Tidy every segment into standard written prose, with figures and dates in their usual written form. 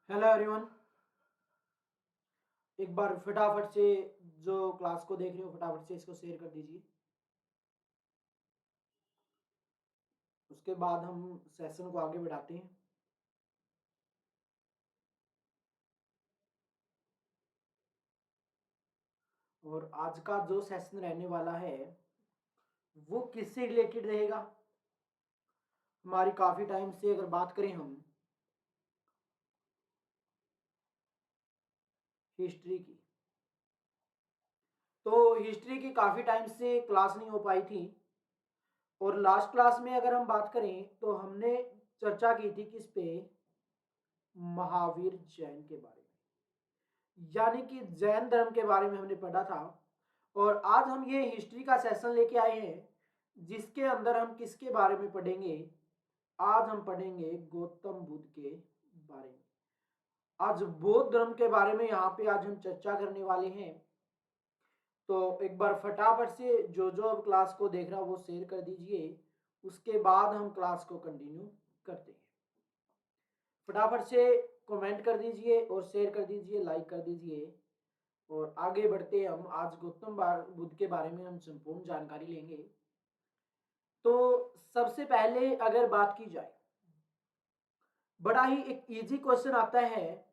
Hello everyone. एक बार फटाफट से जो क्लास को देख रहे हो फटाफट से इसको शेयर कर दीजिए। उसके बाद हम सेशन को आगे बढ़ाते हैं। और आज का जो सेशन रहने वाला है वो किससे रिलेटेड रहेगा। हमारी काफ़ी टाइम से अगर बात करें हम हिस्ट्री की, तो हिस्ट्री की काफ़ी टाइम से क्लास नहीं हो पाई थी। और लास्ट क्लास में अगर हम बात करें तो हमने चर्चा की थी किस पे, महावीर जैन के बारे में, यानी कि जैन धर्म के बारे में हमने पढ़ा था। और आज हम ये हिस्ट्री का सेशन लेके आए हैं जिसके अंदर हम किसके बारे में पढ़ेंगे। आज हम पढ़ेंगे गौतम बुद्ध के बारे में। आज बौद्ध धर्म के बारे में यहाँ पे आज हम चर्चा करने वाले हैं। तो एक बार फटाफट से जो अब क्लास को देख रहा है वो शेयर कर दीजिए। उसके बाद हम क्लास को कंटिन्यू करते हैं। फटाफट से कमेंट कर दीजिए और शेयर कर दीजिए, लाइक कर दीजिए। और आगे बढ़ते हम आज गौतम बुद्ध के बारे में हम संपूर्ण जानकारी लेंगे। तो सबसे पहले अगर बात की जाए, बड़ा ही एक इजी क्वेश्चन आता है।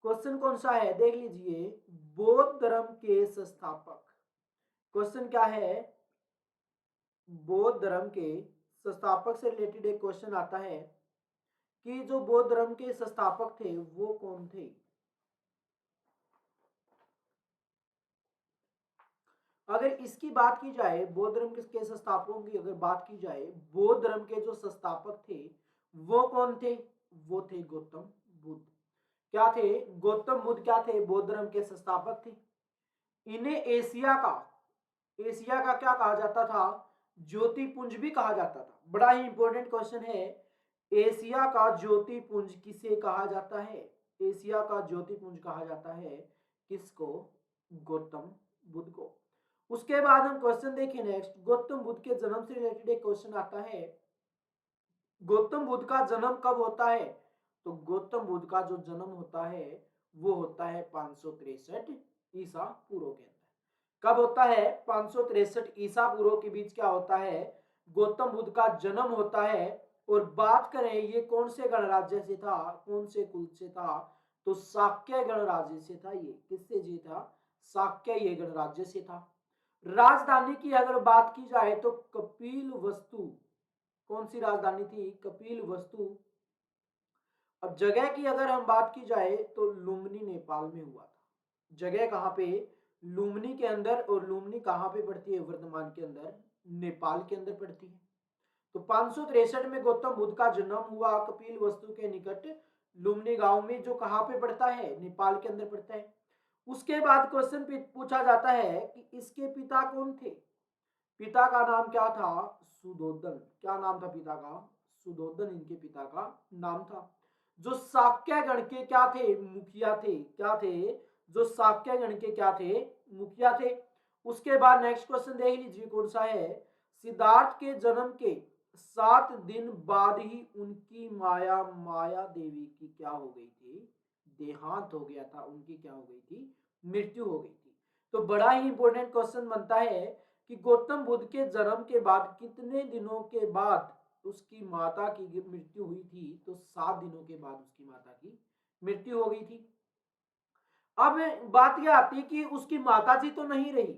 क्वेश्चन कौन सा है देख लीजिए। बौद्ध धर्म के संस्थापक, क्वेश्चन क्या है, बौद्ध धर्म के संस्थापक से रिलेटेड एक क्वेश्चन आता है कि जो बौद्ध धर्म के संस्थापक थे वो कौन थे। अगर इसकी बात की जाए, बौद्ध धर्म के संस्थापकों की अगर बात की जाए, बौद्ध धर्म के जो संस्थापक थे वो कौन थे, वो थे गौतम बुद्ध। क्या थे, गौतम बुद्ध क्या थे, बौद्ध धर्म के संस्थापक थे। इन्हें एशिया का क्या कहा जाता था, ज्योतिपुंज भी कहा जाता था। बड़ा ही इंपॉर्टेंट क्वेश्चन है, एशिया का ज्योतिपुंज किसे कहा जाता है। एशिया का ज्योतिपुंज कहा जाता है किसको, गौतम बुद्ध को। उसके बाद हम क्वेश्चन देखें नेक्स्ट, गौतम बुद्ध के जन्म से रिलेटेड एक क्वेश्चन आता है, गौतम बुद्ध का जन्म कब होता है। तो गौतम बुद्ध का जो जन्म होता है वो होता है 563 ईसा पूर्व के अंदर। कब होता है, 563 ईसा पूर्व के बीच क्या होता है, गौतम बुद्ध का जन्म होता है। और बात करें ये कौन से गणराज्य से था, कौन से कुल से था, तो शाक्य गणराज्य से था। ये किससे जी था, शाक्य ये गणराज्य से था। राजधानी की अगर बात की जाए तो कपिल वस्तु, कौन सी राजधानी थी, कपिल वस्तु। अब जगह की अगर हम बात की जाए तो लुम्बिनी नेपाल में हुआ था। जगह कहां पे, लुम्बिनी के अंदर। और लुम्बिनी कहां पे पड़ती है, वर्तमान के अंदर नेपाल के अंदर पड़ती है। तो 563 में गौतम बुद्ध का जन्म हुआ कपिल वस्तु के निकट लुम्बिनी गांव में, जो कहां पे पड़ता है, नेपाल के अंदर पड़ता है। उसके बाद क्वेश्चन पूछा जाता है कि इसके पिता कौन थे। पिता का नाम क्या था, सुधोधन। क्या नाम था पिता का, सुधोधन इनके पिता का नाम था। जो शाक्य गण के क्या थे, मुखिया थे। क्या थे, जो शाक्य गण के क्या थे, मुखिया थे। उसके बाद नेक्स्ट क्वेश्चन देख लीजिए कौन सा है, सिद्धार्थ के जन्म के 7 दिन बाद ही उनकी माया देवी की क्या हो गई थी, देहांत हो गया था। उनकी क्या हो गई थी, मृत्यु हो गई थी। तो बड़ा ही इंपॉर्टेंट क्वेश्चन बनता है कि गौतम बुद्ध के जन्म के बाद कितने दिनों के बाद उसकी माता की मृत्यु हुई थी, तो 7 दिनों के बाद उसकी माता की मृत्यु हो गई थी। अब बात यह आती है कि उसकी माता जी तो नहीं रही,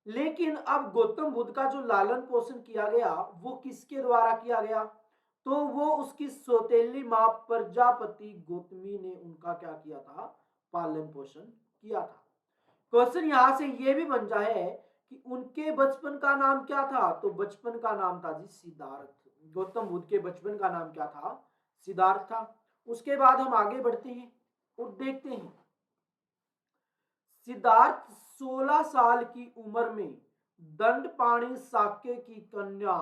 लेकिन अब गौतम बुद्ध का जो लालन पोषण किया गया वो किसके द्वारा किया गया, तो वो उसकी सौतेली मां प्रजापति गौतमी ने उनका क्या किया था, पालन पोषण किया था। क्वेश्चन यहां से ये भी बन जाए कि उनके बचपन का नाम क्या था, तो बचपन का नाम था जी सिद्धार्थ। गौतम बुद्ध के बचपन का नाम क्या था, सिद्धार्थ था। उसके बाद हम आगे बढ़ते हैं और देखते हैं, सिद्धार्थ 16 साल की उम्र में दंडपाणी शाक्य की कन्या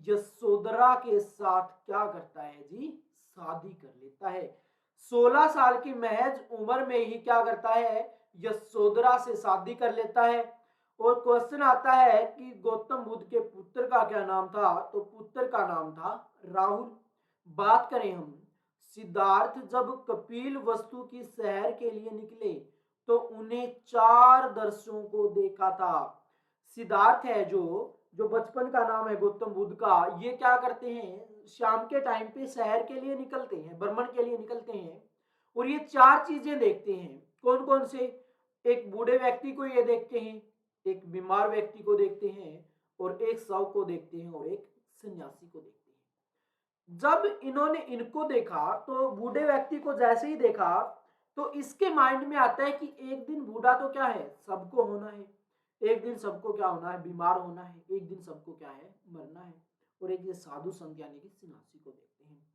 यशोधरा के साथ क्या करता है जी, शादी कर लेता है। 16 साल की महज उम्र में ही क्या करता है, यशोधरा से शादी कर लेता है। और क्वेश्चन आता है कि गौतम बुद्ध के पुत्र का क्या नाम था, तो पुत्र का नाम था राहुल। बात करें हम सिद्धार्थ जब कपिल वस्तु की सैर के लिए निकले तो उन्हें 4 दर्शनों को देखा था। सिद्धार्थ है जो जो बचपन का नाम है गौतम बुद्ध का, ये क्या करते हैं, शाम के टाइम पे शहर के लिए निकलते हैं, भ्रमण के लिए निकलते हैं और ये 4 चीजें देखते हैं। कौन कौन से? एक बूढ़े व्यक्ति को ये देखते हैं, एक बीमार व्यक्ति को देखते हैं और एक शव को देखते हैं और एक सन्यासी को देखते हैं। जब इन्होंने इनको देखा तो बूढ़े व्यक्ति को जैसे ही देखा तो इसके माइंड में आता है कि एक दिन बूढ़ा तो क्या है, सबको होना है, एक दिन सबको क्या होना है, बीमार होना है, एक दिन सबको क्या है, मरना है। और एक ये साधु संत यानी कि सन्यासी को देखते हैं,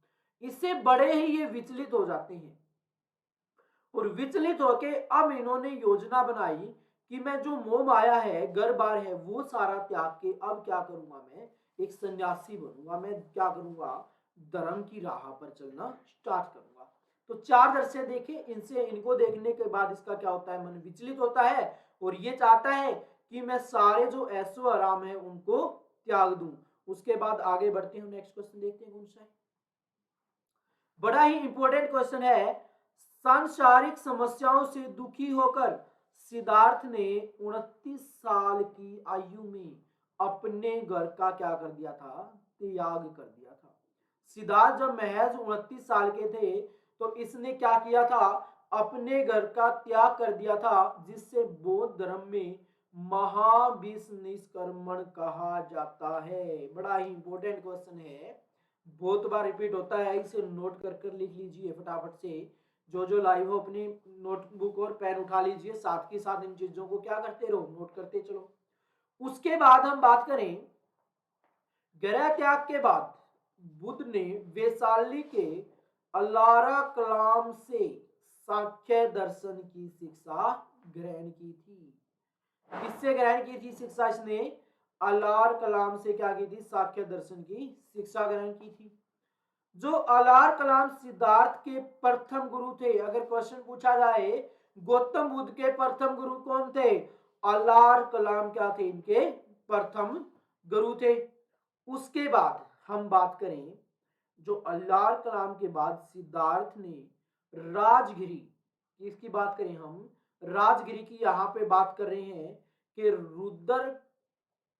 इससे बड़े ही ये विचलित हो जाते हैं और विचलित होके अब इन्होंने योजना बनाई कि मैं जो मोह माया है, घर बार है, वो सारा त्याग के अब क्या करूंगा, मैं एक सन्यासी बनूंगा, मैं क्या करूंगा, धर्म की राह पर चलना स्टार्ट करूंगा। तो 4 दर्शन देखे, इनसे इनको देखने के बाद इसका क्या होता है, मन विचलित होता है और ये चाहता है कि मैं सारे जो ऐसो आराम है उनको त्याग दूं। उसके बाद आगे बढ़ते हैं, नेक्स्ट क्वेश्चन देखते हैं कौन सा है। बड़ा ही इंपॉर्टेंट क्वेश्चन है। सांसारिक समस्याओं से दुखी होकर सिद्धार्थ ने 29 साल की आयु में अपने घर का क्या कर दिया था, त्याग कर दिया था। सिद्धार्थ जब महज 29 साल के थे तो इसने क्या किया था, अपने घर का त्याग कर दिया था, जिससे बौद्ध धर्म में महाविष निष्कर्मण कहा जाता है। बड़ा ही इंपॉर्टेंट क्वेश्चन है, बहुत बार रिपीट होता है, इसे नोट कर कर लिख लीजिए फटाफट से। जो लाइव हो अपनी नोटबुक और पेन उठा लीजिए, साथ के साथ इन चीजों को क्या करते रहो, नोट करते चलो। उसके बाद हम बात करें, गृह त्याग के बाद बुद्ध ने वैशाली के अलारा कलाम से सांख्य दर्शन की शिक्षा ग्रहण की थी। किससे ग्रहण की थी शिक्षा इसने? अलार कलाम से क्या की थी, सांख्य दर्शन की शिक्षा ग्रहण की थी। जो अलार कलाम सिद्धार्थ के प्रथम गुरु थे। अगर क्वेश्चन पूछा जाए गौतम बुद्ध के प्रथम गुरु कौन थे, अलार कलाम क्या थे, इनके प्रथम गुरु थे। उसके बाद हम बात करें, जो अलार कलाम के बाद सिद्धार्थ ने राजगिरी, इसकी बात करें हम, राजगिरी की यहां पे बात कर रहे हैं कि रुद्र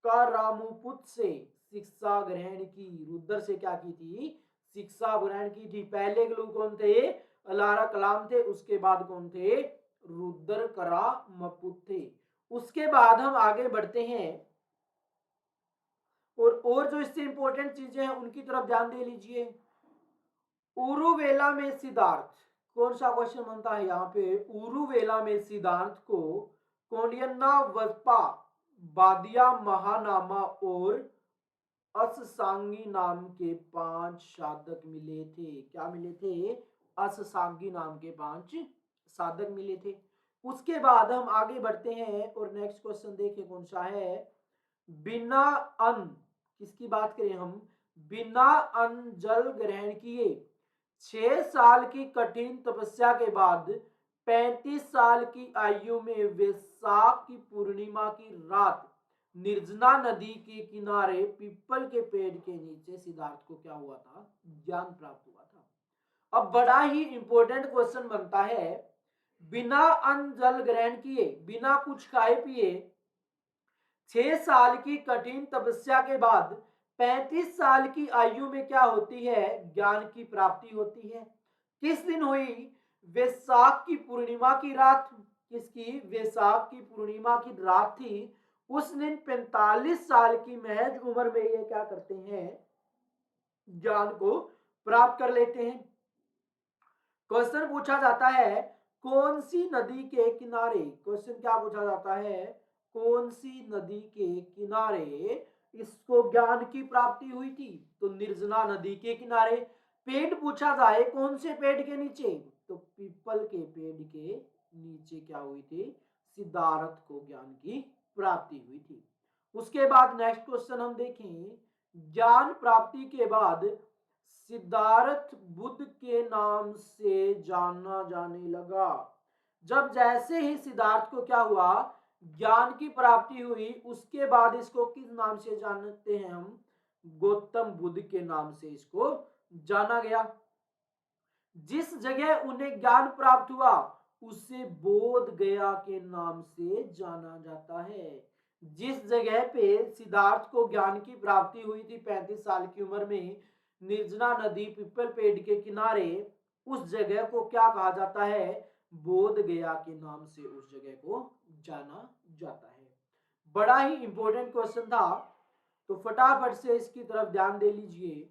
का रामपुत से शिक्षा ग्रहण की। रुद्र से क्या की थी, शिक्षा ग्रहण की थी। पहले गुरु कौन थे, अलारा कलाम थे, उसके बाद कौन थे, रुद्र करामपुत थे। उसके बाद हम आगे बढ़ते हैं और जो इससे इंपॉर्टेंट चीजें हैं उनकी तरफ ध्यान दे लीजिए। उरुवेला में सिद्धार्थ, कौन सा क्वेश्चन बनता है यहाँ पे, उरुवेला में सिद्धार्थ को कौंडिन्य वस्पा, बादिया महानामा और अससांगी नाम के 5 साधक मिले थे। क्या मिले थे, अससांगी नाम के 5 साधक मिले थे। उसके बाद हम आगे बढ़ते हैं और नेक्स्ट क्वेश्चन देखें कौन सा है। बिना अन्न, किसकी बात करें हम, बिना अन्न जल ग्रहण किए 6 साल की कठिन तपस्या के बाद 35 साल की आयु में वैशाख की पूर्णिमा की रात निर्जना नदी के किनारे पीपल के पेड़ के नीचे सिद्धार्थ को क्या हुआ था, ज्ञान प्राप्त हुआ था। अब बड़ा ही इंपॉर्टेंट क्वेश्चन बनता है, बिना अन्न जल ग्रहण किए, बिना कुछ खाए पिए 6 साल की कठिन तपस्या के बाद 35 साल की आयु में क्या होती है, ज्ञान की प्राप्ति होती है। किस दिन हुई, वैशाख की पूर्णिमा की रात। किसकी, वैशाख की पूर्णिमा की रात थी। उस दिन 45 साल की महज उम्र में ये क्या करते हैं, ज्ञान को प्राप्त कर लेते हैं। क्वेश्चन पूछा जाता है कौन सी नदी के किनारे, क्वेश्चन क्या पूछा जाता है, कौन सी नदी के किनारे इसको ज्ञान की प्राप्ति हुई थी, तो निर्जना नदी के किनारे। पेड़ पूछा जाए कौन से पेड़ के नीचे, तो पीपल के पेड़ के नीचे क्या हुई थी, सिद्धार्थ को ज्ञान की प्राप्ति हुई थी। उसके बाद नेक्स्ट क्वेश्चन हम देखें, ज्ञान प्राप्ति के बाद सिद्धार्थ बुद्ध के नाम से जाना जाने लगा। जब जैसे ही सिद्धार्थ को क्या हुआ, ज्ञान की प्राप्ति हुई, उसके बाद इसको किस नाम से जानते हैं हम, गौतम बुद्ध के नाम से इसको जाना गया। जिस जगह उन्हें ज्ञान प्राप्त हुआ उसे बोध गया के नाम से जाना जाता है। जिस जगह पे सिद्धार्थ को ज्ञान की प्राप्ति हुई थी 35 साल की उम्र में, निर्जना नदी पीपल पेड़ के किनारे, उस जगह को क्या कहा जाता है? बोध गया के नाम से उस जगह को जाना जाता है। बड़ा ही इंपॉर्टेंट क्वेश्चन था, तो फटाफट से इसकी तरफ ध्यान दे लीजिए।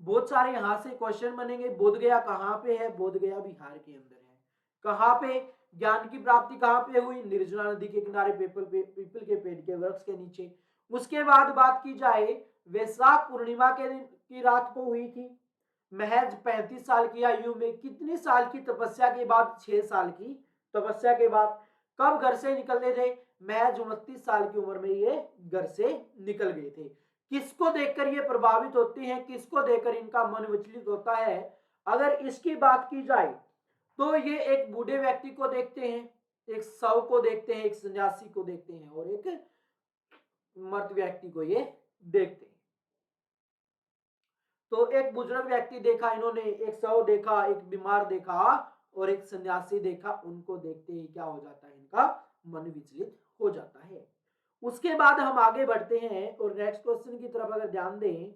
बहुत सारे यहां से क्वेश्चन बनेंगे। बोध गया कहां पे है? बोध गया बिहार के अंदर है। कहां पे ज्ञान की प्राप्ति कहां पे हुई? निर्जना नदी के किनारे पीपल के पेड़ के वृक्ष के नीचे। उसके बाद बात की जाए, वैशाख पूर्णिमा के दिन की रात को हुई थी। महज 35 साल की आयु में, कितनी साल की तपस्या के बाद? 6 साल की तपस्या के बाद। कब घर से निकलने थे? महज 29 साल की उम्र में ये घर से निकल गए थे। किसको देखकर ये प्रभावित होती हैं? किसको देखकर इनका मन विचलित होता है? अगर इसकी बात की जाए तो ये एक बूढ़े व्यक्ति को देखते हैं, एक शव को देखते हैं, एक सन्यासी को देखते हैं और एक मर्द व्यक्ति को ये देखते हैं। तो एक बुजुर्ग व्यक्ति देखा इन्होंने, एक शव देखा, एक बीमार देखा और एक सन्यासी देखा। उनको देखते ही क्या हो जाता है? इनका मन विचलित हो जाता है। उसके बाद हम आगे बढ़ते हैं और नेक्स्ट क्वेश्चन की तरफ अगर ध्यान दें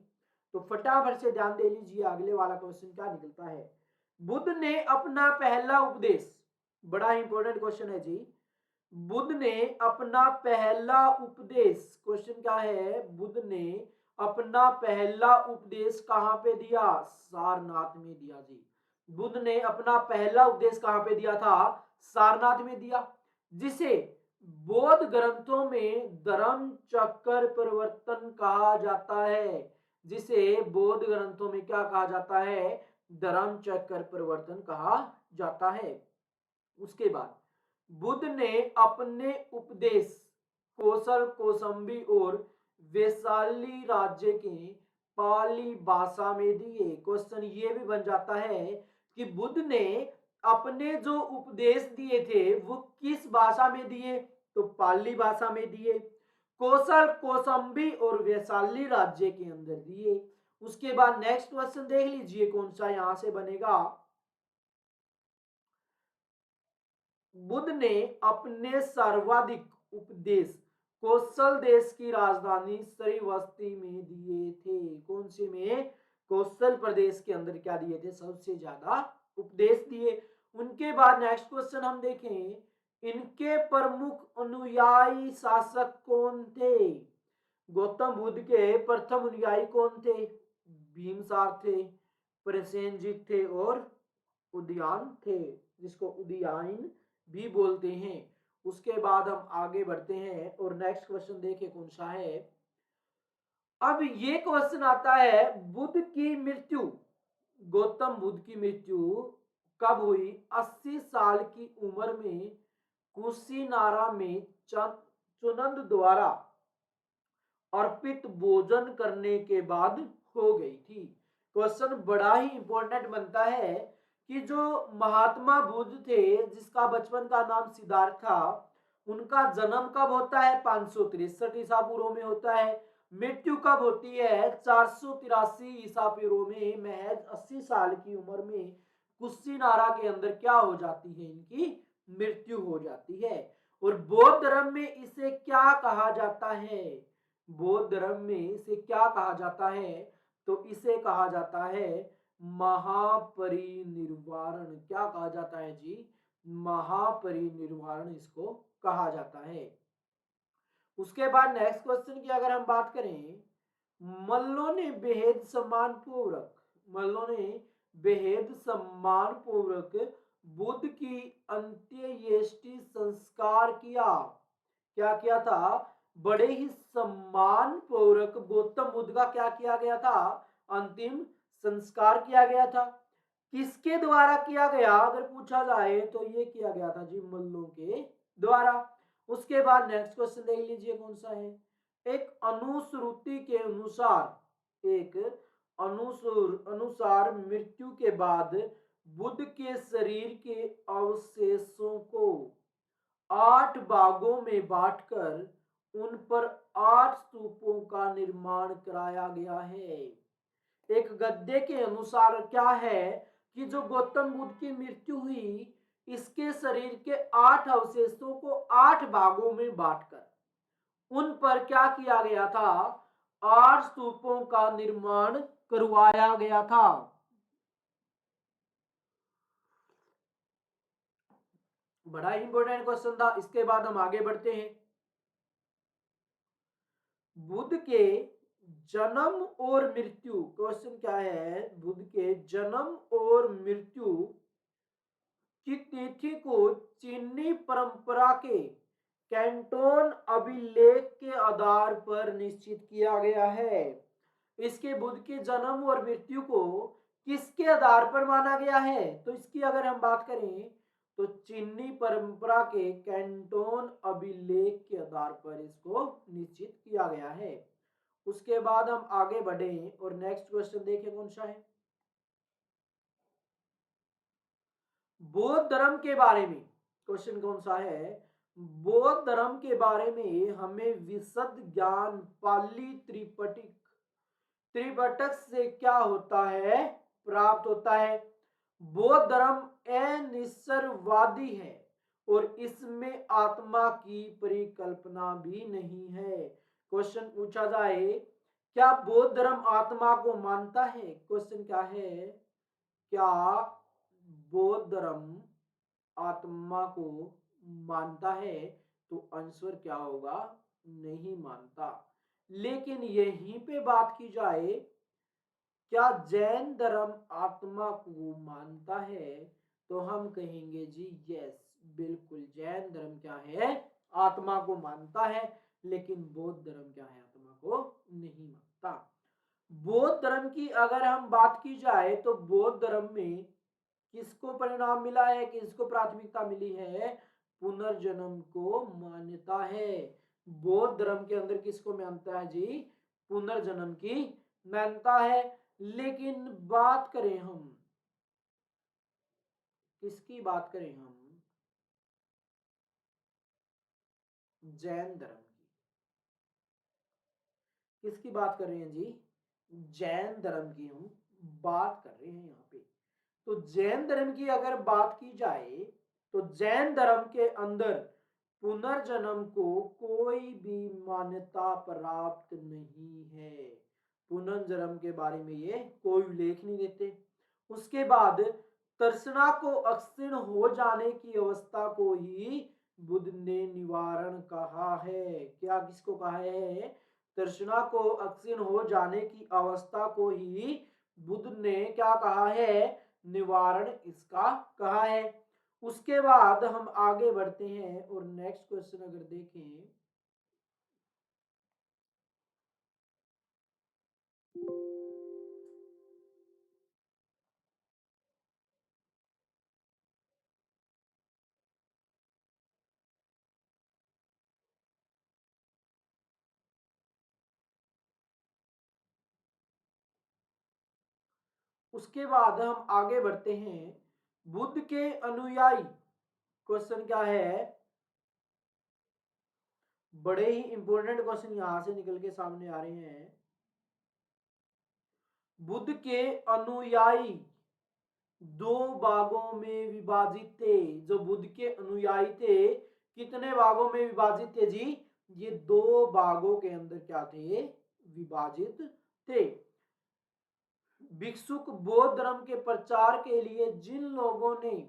तो फटाफट से ध्यान दे लीजिए, अगले वाला क्वेश्चन क्या निकलता है। बुद्ध ने अपना पहला उपदेश, बड़ा इंपॉर्टेंट क्वेश्चन है जी। बुद्ध ने अपना पहला उपदेश, क्वेश्चन क्या है? बुद्ध ने अपना पहला उपदेश कहां पे दिया? सारनाथ में दिया जी। बुद्ध ने अपना पहला उपदेश कहां पे दिया था? सारनाथ में दिया, जिसे बौद्ध ग्रंथों में धर्म चक्र परिवर्तन कहा जाता है। जिसे बौद्ध ग्रंथों में क्या कहा जाता है? धर्म चक्र परिवर्तन कहा जाता है। उसके बाद बुद्ध ने अपने उपदेश कौशल कौसंबी और वैशाली राज्य के पाली भाषा में दिए। क्वेश्चन ये भी बन जाता है कि बुद्ध ने अपने जो उपदेश दिए थे वो किस भाषा में दिए? तो पाली भाषा में दिए। कौशल कौसंबी और वैशाली राज्य के अंदर दिए। उसके बाद नेक्स्ट क्वेश्चन देख लीजिए कौन सा यहां से बनेगा। बुद्ध ने अपने सर्वाधिक उपदेश कौशल देश की राजधानी श्रीवस्ती में दिए थे। कौन से में? कौशल प्रदेश के अंदर क्या दिए थे? सबसे ज्यादा उपदेश दिए। उनके बाद नेक्स्ट क्वेश्चन हम देखें, इनके प्रमुख अनुयायी शासक कौन थे? गौतम बुद्ध के प्रथम अनुयायी कौन थे? भीमसार थे, प्रसेनजीत थे और उदयान थे, जिसको उदयान भी बोलते हैं। उसके बाद हम आगे बढ़ते हैं और नेक्स्ट क्वेश्चन देखें कौन सा है। अब ये क्वेश्चन आता है, बुद्ध की मृत्यु, गौतम बुद्ध की मृत्यु कब हुई? 80 साल की उम्र में कुशीनारा में चुनंद द्वारा अर्पित भोजन करने के बाद हो गई थी। क्वेश्चन बड़ा ही इंपॉर्टेंट बनता है कि जो महात्मा बुद्ध थे, जिसका बचपन का नाम सिद्धार्थ था, उनका जन्म कब होता है? 563 ईसा पूर्व में होता है। मृत्यु कब होती है? 483 ईसा पूर्व में, महज 80 साल की उम्र में कुशीनारा के अंदर क्या हो जाती है? इनकी मृत्यु हो जाती है। और बौद्ध धर्म में इसे क्या कहा जाता है? बौद्ध धर्म में इसे क्या कहा जाता है? तो इसे कहा जाता है महापरिनिर्वाण। क्या कहा जाता है जी? महापरिनिर्वाण इसको कहा जाता है। उसके बाद नेक्स्ट क्वेश्चन की अगर हम बात करें, मल्लों ने बेहद सम्मानपूर्वक, मल्लों ने बेहद सम्मानपूर्वक बुद्ध की अंत्येष्टि संस्कार किया। क्या किया था? बड़े ही सम्मान पूर्वक गौतम बुद्ध का क्या किया गया था? अंतिम संस्कार किया गया था। किसके द्वारा किया गया अगर पूछा जाए तो ये किया गया था जी मल्लों के द्वारा। उसके बाद नेक्स्ट क्वेश्चन देख लीजिए कौन सा है। एक अनुश्रुति के अनुसार, एक अनुसार मृत्यु के बाद बुद्ध के शरीर के अवशेषों को 8 भागों में बांटकर उन पर 8 स्तूपों का निर्माण कराया गया है। एक गद्य के अनुसार क्या है कि जो गौतम बुद्ध की मृत्यु हुई, इसके शरीर के 8 अवशेषों को 8 भागों में बांटकर उन पर क्या किया गया था, 8 स्तूपों का निर्माण करवाया गया था। बड़ा इंपॉर्टेंट क्वेश्चन था। इसके बाद हम आगे बढ़ते हैं। बुद्ध के जन्म और मृत्यु, क्वेश्चन क्या है, बुद्ध के जन्म और मृत्यु की तिथि को चीनी परंपरा के कैंटोन अभिलेख के आधार पर निश्चित किया गया है। इसके बुद्ध के जन्म और मृत्यु को किसके आधार पर माना गया है, तो इसकी अगर हम बात करें तो चीनी परंपरा के कैंटोन अभिलेख के आधार पर इसको निश्चित किया गया है। उसके बाद हम आगे बढ़े और नेक्स्ट क्वेश्चन देखें कौन सा है। बौद्ध धर्म के बारे में क्वेश्चन कौन सा है, बौद्ध धर्म के बारे में हमें विशद ज्ञान पाली त्रिपिटक से क्या होता है, प्राप्त होता है। बौद्ध धर्म अनिश्चयवादी है और इसमें आत्मा की परिकल्पना भी नहीं है। क्वेश्चन पूछा जाए, क्या बौद्ध धर्म आत्मा को मानता है, क्वेश्चन क्या है, क्या बौद्ध धर्म आत्मा को मानता है, तो आंसर क्या होगा, नहीं मानता। लेकिन यहीं पे बात की जाए, क्या जैन धर्म आत्मा को मानता है, तो हम कहेंगे जी यस, बिल्कुल जैन धर्म क्या है, आत्मा को मानता है। लेकिन बौद्ध धर्म क्या है, आत्मा को नहीं मानता। बौद्ध धर्म की अगर हम बात की जाए तो बौद्ध धर्म में किसको परिणाम मिला है, किसको प्राथमिकता मिली है, पुनर्जन्म को मान्यता है। बौद्ध धर्म के अंदर किसको मानता है जी, पुनर्जन्म की मान्यता है। लेकिन बात करें हम, किसकी बात करें हम, जैन धर्म की, किसकी बात कर रहे हैं जी, जैन धर्म की हम बात कर रहे हैं यहाँ पे। तो जैन धर्म की अगर बात की जाए तो जैन धर्म के अंदर पुनर्जन्म को कोई भी मान्यता प्राप्त नहीं है। पुनर्जन्म के बारे में ये कोई उल्लेख नहीं देते। उसके बाद तृष्णा को अक्षीण हो जाने की अवस्था को ही बुद्ध ने निवारण कहा है। क्या किसको कहा है, तृष्णा को अक्षीण हो जाने की अवस्था को ही बुद्ध ने क्या कहा है, निवारण इसका कहा है। उसके बाद हम आगे बढ़ते हैं और नेक्स्ट क्वेश्चन अगर देखें, उसके बाद हम आगे बढ़ते हैं, बुद्ध के अनुयायी, क्वेश्चन क्या है, बड़े ही इंपॉर्टेंट क्वेश्चन यहां से निकल के सामने आ रहे हैं। बुद्ध के अनुयायी दो भागों में विभाजित थे। जो बुद्ध के अनुयायी थे कितने भागों में विभाजित थे जी, ये दो भागों के अंदर क्या थे, विभाजित थे। भिक्षुक बौद्ध धर्म के प्रचार के लिए जिन लोगों ने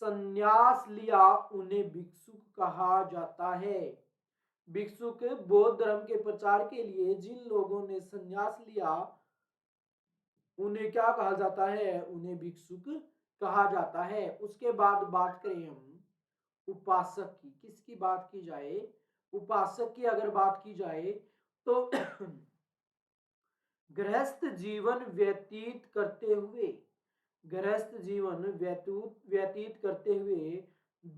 संन्यास लिया उन्हें भिक्षुक कहा जाता है। भिक्षुक बौद्ध धर्म के प्रचार के लिए जिन लोगों ने संन्यास लिया उन्हें क्या कहा जाता है, उन्हें भिक्षुक कहा जाता है। उसके बाद बात करें हम उपासक की, किसकी बात की जाए, उपासक की अगर बात की जाए तो गृहस्थ जीवन व्यतीत करते हुए, गृहस्थ जीवन व्यतीत करते हुए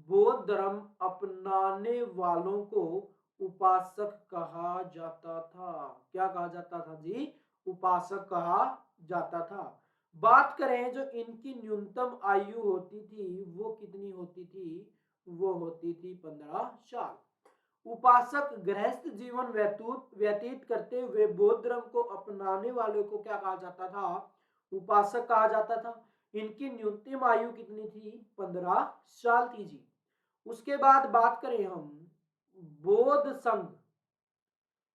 बौद्ध धर्म अपनाने वालों को उपासक कहा जाता था। क्या कहा जाता था जी, उपासक कहा जाता था। बात करें जो इनकी न्यूनतम आयु होती थी वो कितनी होती थी, वो होती थी 15 साल। उपासक गृहस्थ जीवन व्यतीत करते हुए बौद्ध धर्म को अपनाने वाले को क्या कहा जाता था? उपासक कहा जाता था। इनकी न्यूनतम आयु कितनी थी? 15 साल थी जी। उसके बाद बात करें हम बौद्ध संघ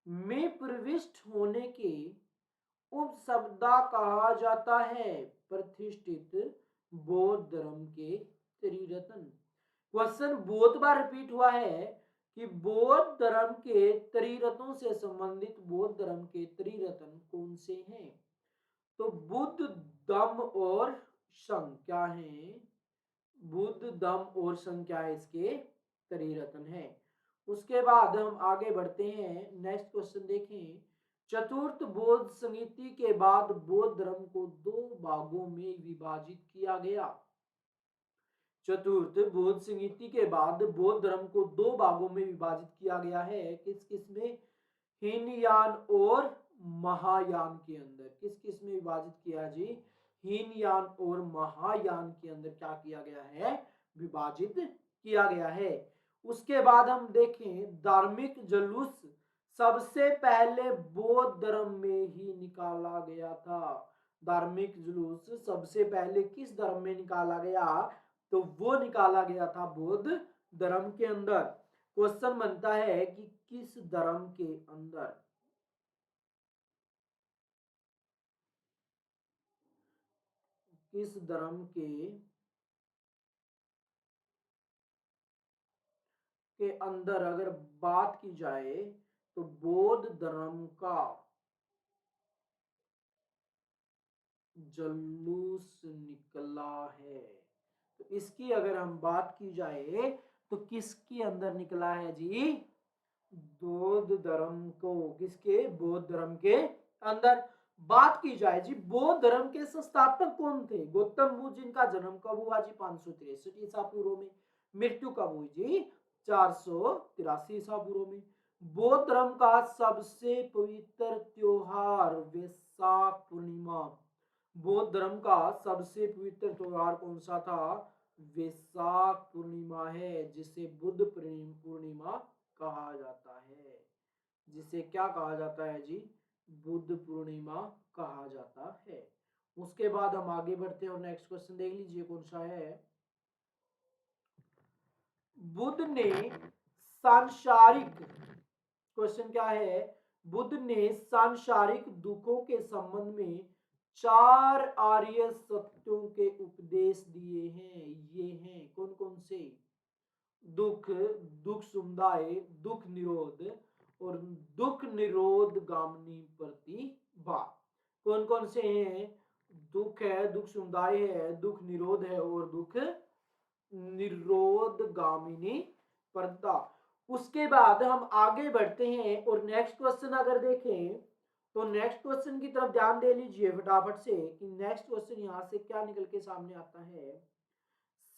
में प्रविष्ट होने के उपसमुदा कहा जाता है प्रतिष्ठित बौद्ध धर्म के त्रिरत्न। क्वेश्चन बहुत बार रिपीट हुआ है कि बौद्ध धर्म के त्रिरत्नों से संबंधित बौद्ध धर्म के त्रिरत्न कौन से हैं? तो बुद्ध, धम्म और संघ क्या है? बुद्ध, धम्म और संघ क्या है? इसके त्रिरत्न है। उसके बाद हम आगे बढ़ते हैं, नेक्स्ट क्वेश्चन देखें। चतुर्थ बौद्ध संहिता के बाद बौद्ध धर्म को दो भागों में विभाजित किया गया। चतुर्थ बौद्ध संहिता के बाद बौद्ध धर्म को दो भागों में विभाजित किया गया है। किस किस में? हीनयान और महायान के अंदर। किस किस में विभाजित किया जी? हीनयान और महायान के अंदर क्या किया गया है? विभाजित किया गया है। उसके बाद हम देखें धार्मिक जुलूस सबसे पहले बौद्ध धर्म में ही निकाला गया था। धार्मिक जुलूस सबसे पहले किस धर्म में निकाला गया? तो वो निकाला गया था बौद्ध धर्म के अंदर। क्वेश्चन बनता है कि किस धर्म के अंदर? किस धर्म के अंदर अगर बात की जाए तो बौद्ध धर्म का जुलूस निकला है। तो इसकी अगर हम बात की जाए तो किसके अंदर निकला है जी? बौद्ध धर्म को। किसके? बौद्ध धर्म के अंदर। बात की जाए जी बौद्ध धर्म के संस्थापक कौन थे? गौतम बुद्ध, जिनका जन्म कब हुआ जी? 563 ईसा पूर्व में। मृत्यु कब हुई जी? 483 ईसा पूर्व में। बौद्ध धर्म का सबसे पवित्र त्योहार वैशाख पूर्णिमा। बौद्ध धर्म का सबसे पवित्र त्योहार कौन सा था? वैशाख पूर्णिमा है, जिसे बुद्ध पूर्णिमा कहा जाता है। जिसे क्या कहा जाता है जी? बुद्ध पूर्णिमा कहा जाता है। उसके बाद हम आगे बढ़ते हैं और नेक्स्ट क्वेश्चन देख लीजिए कौन सा है। बुद्ध ने सांसारिक, क्वेश्चन क्या है? बुद्ध ने सांसारिक दुखों के संबंध में 4 आर्य सत्यों के उपदेश दिए हैं। ये हैं कौन कौन से? दुख, दुख समुदाय, दुख निरोध और दुख निरोध गामिनी प्रतिभा। कौन कौन से हैं? दुख है, दुख समुदाय है, दुख निरोध है और दुख निरोध गामिनी प्रतिभा। उसके बाद हम आगे बढ़ते हैं और नेक्स्ट क्वेश्चन अगर देखें तो नेक्स्ट क्वेश्चन की तरफ ध्यान दे लीजिए फटाफट से कि नेक्स्ट क्वेश्चन यहां से क्या निकल के सामने आता है।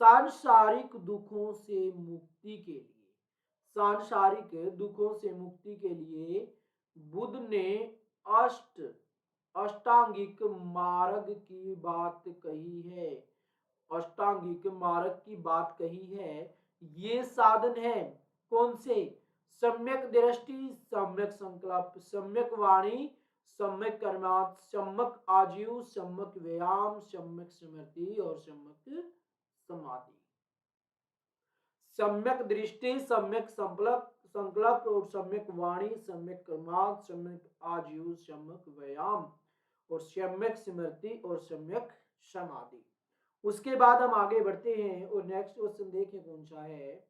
सांसारिक दुखों से मुक्ति के लिए, सांसारिक दुखों से मुक्ति के लिए बुद्ध ने अष्टांगिक मार्ग की बात कही है। अष्टांगिक मार्ग की बात कही है। ये साधन है कौन से? सम्यक दृष्टि, सम्यक संकल्प, सम्यक वाणी, सम्यक कर्मार्थ, सम्यक आजीव, सम्यक व्यायाम, सम्यक स्मृति और सम्यक समाधि। सम्यक दृष्टि, सम्यक संकल्प और सम्यक वाणी, सम्यक कर्मार्थ, सम्यक आजीव, सम्यक व्यायाम और सम्यक स्मृति और सम्यक समाधि। उसके बाद हम आगे बढ़ते हैं और नेक्स्ट क्वेश्चन देखें कौन सा है।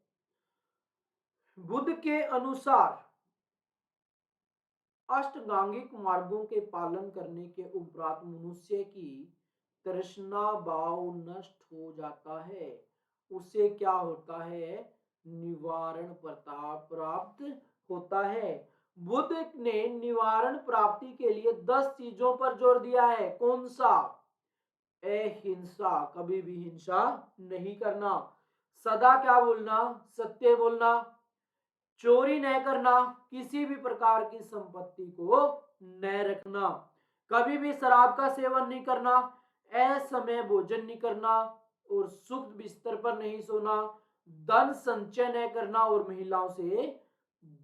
बुद्ध के अनुसार अष्टांगिक मार्गों के पालन करने के उपरांत मनुष्य की तृष्णा भाव नष्ट हो जाता है। उसे क्या होता है? निवारण प्राप्त होता है। बुद्ध ने निवारण प्राप्ति के लिए 10 चीजों पर जोर दिया है। कौन सा? अहिंसा, कभी भी हिंसा नहीं करना, सदा क्या बोलना? सत्य बोलना, चोरी न करना, किसी भी प्रकार की संपत्ति को न रखना, कभी भी शराब का सेवन नहीं करना, असमय भोजन नहीं करना और सुख बिस्तर पर नहीं सोना, धन संचय न करना और महिलाओं से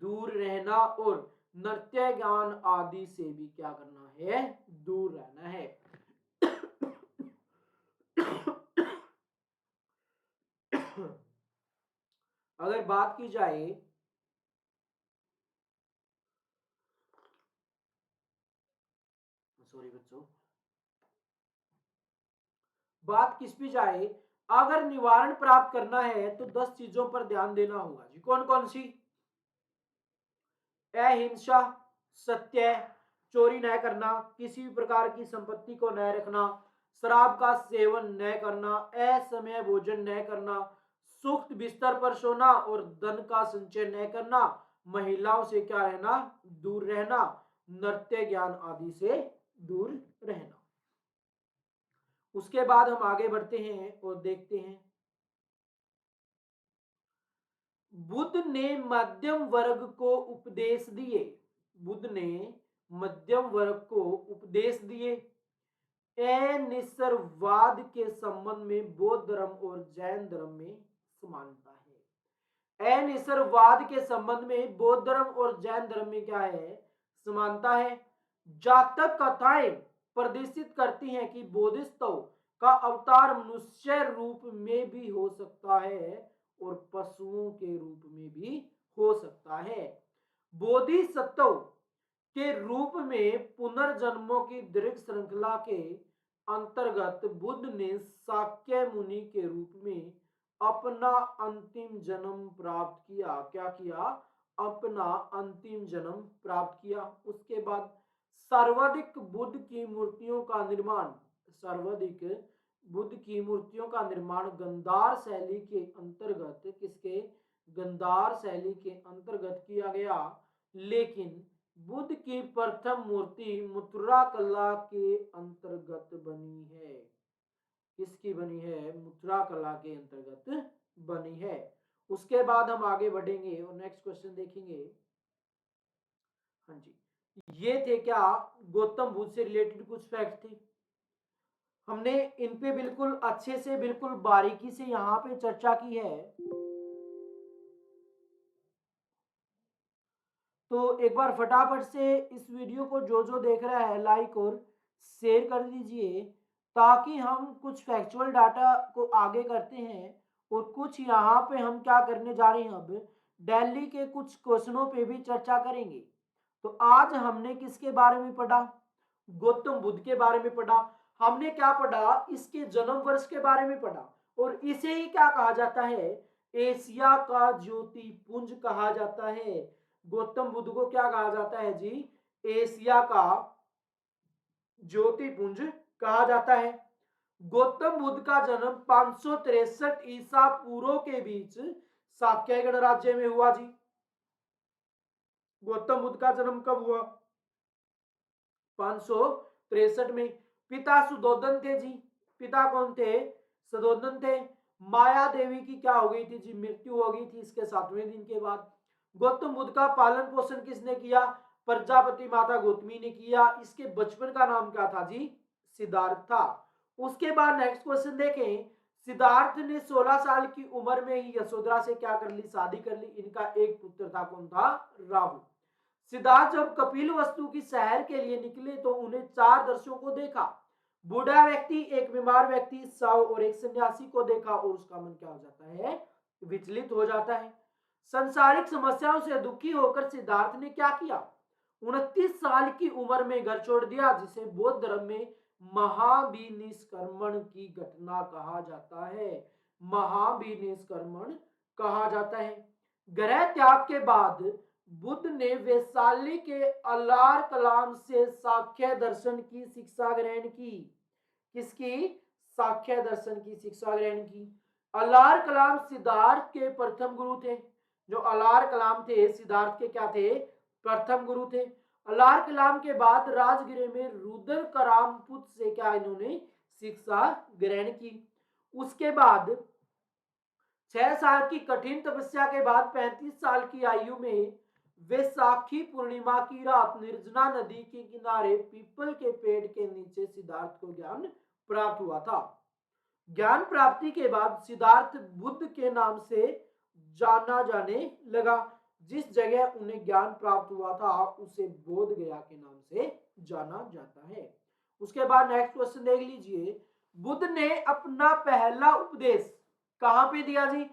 दूर रहना और नृत्य ज्ञान आदि से भी क्या करना है, दूर रहना है। अगर बात की जाए सॉरी बच्चों, बात किस पे जाए, अगर निवारण प्राप्त करना है तो 10 चीजों पर ध्यान देना होगा जी। कौन कौन सी? अहिंसा, सत्य, चोरी न करना, किसी भी प्रकार की संपत्ति को न रखना, शराब का सेवन न करना, असमय भोजन न करना, सुक्त बिस्तर पर सोना और धन का संचय न करना, महिलाओं से क्या रहना, दूर रहना, नृत्य ज्ञान आदि से दूर रहना। उसके बाद हम आगे बढ़ते हैं और देखते हैं, बुद्ध ने मध्यम वर्ग को उपदेश दिए। बुद्ध ने मध्यम वर्ग को उपदेश दिए। अनिसरवाद के संबंध में बौद्ध धर्म और जैन धर्म में समानता है। अनिसरवाद के संबंध में बौद्ध धर्म और जैन धर्म में क्या है, समानता है। जातक कथाएं प्रदर्शित करती हैं कि बोधिसत्व का अवतार मनुष्य रूप में भी हो सकता है और पशुओं के रूप में भी हो सकता है। बोधिसत्व के रूप में पुनर्जन्मों की दीर्घ श्रृंखला के अंतर्गत बुद्ध ने शाक्य मुनि के रूप में अपना अंतिम जन्म प्राप्त किया। क्या किया? अपना अंतिम जन्म प्राप्त किया। उसके बाद सर्वाधिक बुद्ध की मूर्तियों का निर्माण, सर्वाधिक बुद्ध की मूर्तियों का निर्माण गंधार शैली के अंतर्गत, किसके? गंधार शैली के अंतर्गत किया गया। लेकिन बुद्ध की प्रथम मूर्ति मथुरा कला के अंतर्गत बनी है। किसकी बनी है? मथुरा कला के अंतर्गत बनी है। उसके बाद हम आगे बढ़ेंगे और नेक्स्ट क्वेश्चन देखेंगे। हाँ जी, ये थे क्या गौतम बुद्ध से रिलेटेड कुछ फैक्ट थे। हमने इन पे बिल्कुल अच्छे से, बिल्कुल बारीकी से यहाँ पे चर्चा की है। तो एक बार फटाफट से इस वीडियो को जो जो देख रहा है लाइक और शेयर कर दीजिए, ताकि हम कुछ फैक्चुअल डाटा को आगे करते हैं और कुछ यहाँ पे हम क्या करने जा रहे हैं, अब दिल्ली के कुछ क्वेश्चनों पे भी चर्चा करेंगे। तो आज हमने किसके बारे में पढ़ा? गौतम बुद्ध के बारे में पढ़ा। हमने क्या पढ़ा? इसके जन्म वर्ष के बारे में पढ़ा। और इसे ही क्या कहा जाता है? एशिया का ज्योति पुंज कहा जाता है। गौतम बुद्ध को क्या कहा जाता है जी? एशिया का ज्योतिपुंज कहा जाता है। गौतम बुद्ध का जन्म 563 ईसा पूर्व के बीच शाक्य गणराज्य में हुआ जी। गौतम बुद्ध का जन्म कब हुआ? 563 में। पिता सुदोधन थे जी। पिता कौन थे? सुदोधन थे। माया देवी की क्या हो गई थी जी? मृत्यु हो गई थी इसके 7वें दिन के बाद। गौतम बुद्ध का पालन पोषण किसने किया? प्रजापति माता गौतमी ने किया। इसके बचपन का नाम क्या था जी? सिद्धार्थ था। उसके बाद नेक्स्ट क्वेश्चन देखें। सिद्धार्थ ने 16 साल की उम्र में ही यशोधरा से क्या कर ली? शादी कर ली। इनका एक पुत्र था, कौन था? राहुल। सिद्धार्थ जब कपिल वस्तु की शहर के लिए निकले तो उन्हें 4 दर्शकों को देखा। बूढ़ा व्यक्ति, एक बीमार व्यक्ति, शव और एक सन्यासी को देखा और उसका मन क्या हो जाता है? विचलित हो जाता है। संसारिक समस्याओं से दुखी होकर सिद्धार्थ ने क्या किया? 29 साल की उम्र में घर छोड़ दिया, जिसे बौद्ध धर्म में महाविनिष्क्रमण की घटना कहा जाता है। महाविनिष्क्रमण कहा जाता है। गृह त्याग के बाद बुद्ध ने वैशाली के अलार कलाम से सांख्य दर्शन की शिक्षा ग्रहण की। किसकी? सांख्य दर्शन की शिक्षा ग्रहण की। अलार कलाम सिद्धार्थ के प्रथम गुरु थे। जो अलार कलाम थे सिद्धार्थ के क्या थे? प्रथम गुरु थे। अलार कलाम के बाद राजगृह में रुद्र करामपुत से क्या इन्होंने शिक्षा ग्रहण की। उसके बाद 6 साल की कठिन तपस्या के बाद 35 साल की आयु में वैशाखी पूर्णिमा की रात निर्जना नदी के किनारे पीपल के पेड़ के नीचे सिद्धार्थ को ज्ञान प्राप्त हुआ था। ज्ञान प्राप्ति के बाद सिद्धार्थ बुद्ध के नाम से जाना जाने लगा। जिस जगह उन्हें ज्ञान प्राप्त हुआ था उसे बोध गया के नाम से जाना जाता है। उसके बाद नेक्स्ट क्वेश्चन देख लीजिए, बुद्ध ने अपना पहला उपदेश कहां पे दिया जी?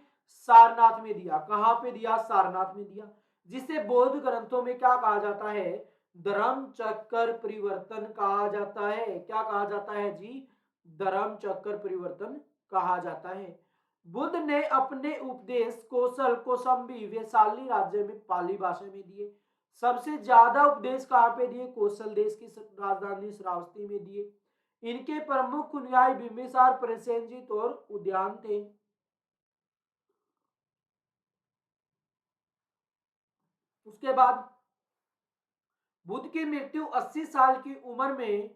सारनाथ में दिया। कहां पे दिया? सारनाथ में दिया, जिसे बौद्ध ग्रंथों में क्या कहा जाता है? धर्म चक्र परिवर्तन कहा जाता है। क्या कहा जाता है जी? धर्म चक्र परिवर्तन कहा जाता है। बुद्ध ने अपने उपदेश कौशल कौशाम्बी वैशाली राज्य में पाली भाषा में दिए। सबसे ज्यादा उपदेश कहां पे दिए? कौशल देश की राजधानी श्रावस्ती में दिए। इनके प्रमुख अनुयायी बिंबिसार, प्रसेनजीत और उद्यान थे। उसके बाद बुद्ध की मृत्यु 80 साल की उम्र में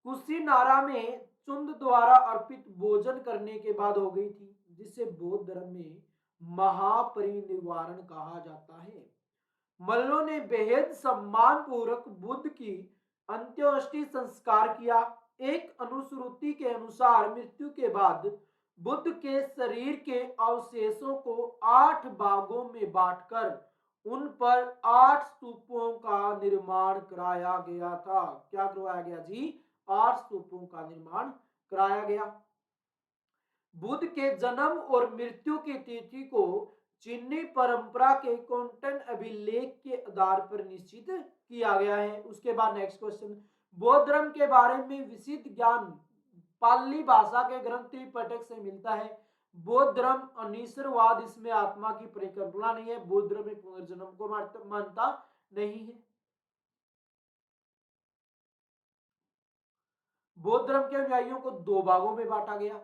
कुशीनारा में चुंद द्वारा अर्पित भोजन करने के बाद हो गई थी, जिसे बौद्ध धर्म में महापरिनिर्वाण कहा जाता है। मल्लों ने बेहद सम्मान पूर्वक बुद्ध की अंत्येष्टि संस्कार किया। एक अनुश्रुति के अनुसार मृत्यु के बाद बुद्ध के शरीर के अवशेषों को 8 भागों में बांटकर उन पर 8 स्तूपों का निर्माण कराया गया था। क्या करवाया गया जी? 8 स्तूपों का निर्माण कराया गया। बुद्ध के जन्म और मृत्यु की तिथि को चीनी परंपरा के कौंटन अभिलेख के आधार पर निश्चित किया गया है। उसके बाद नेक्स्ट क्वेश्चन, बौद्ध धर्म के बारे में विशिष्ट ज्ञान पाली भाषा के ग्रंथ त्रिपिटक से मिलता है। बौद्ध धर्म अनिश्वरवाद, इसमें आत्मा की परिकल्पना नहीं है। बौद्ध धर्म में पुनर्जन्म को मानता नहीं है। बौद्ध धर्म के अनुयायियों को 2 भागों में बांटा गया।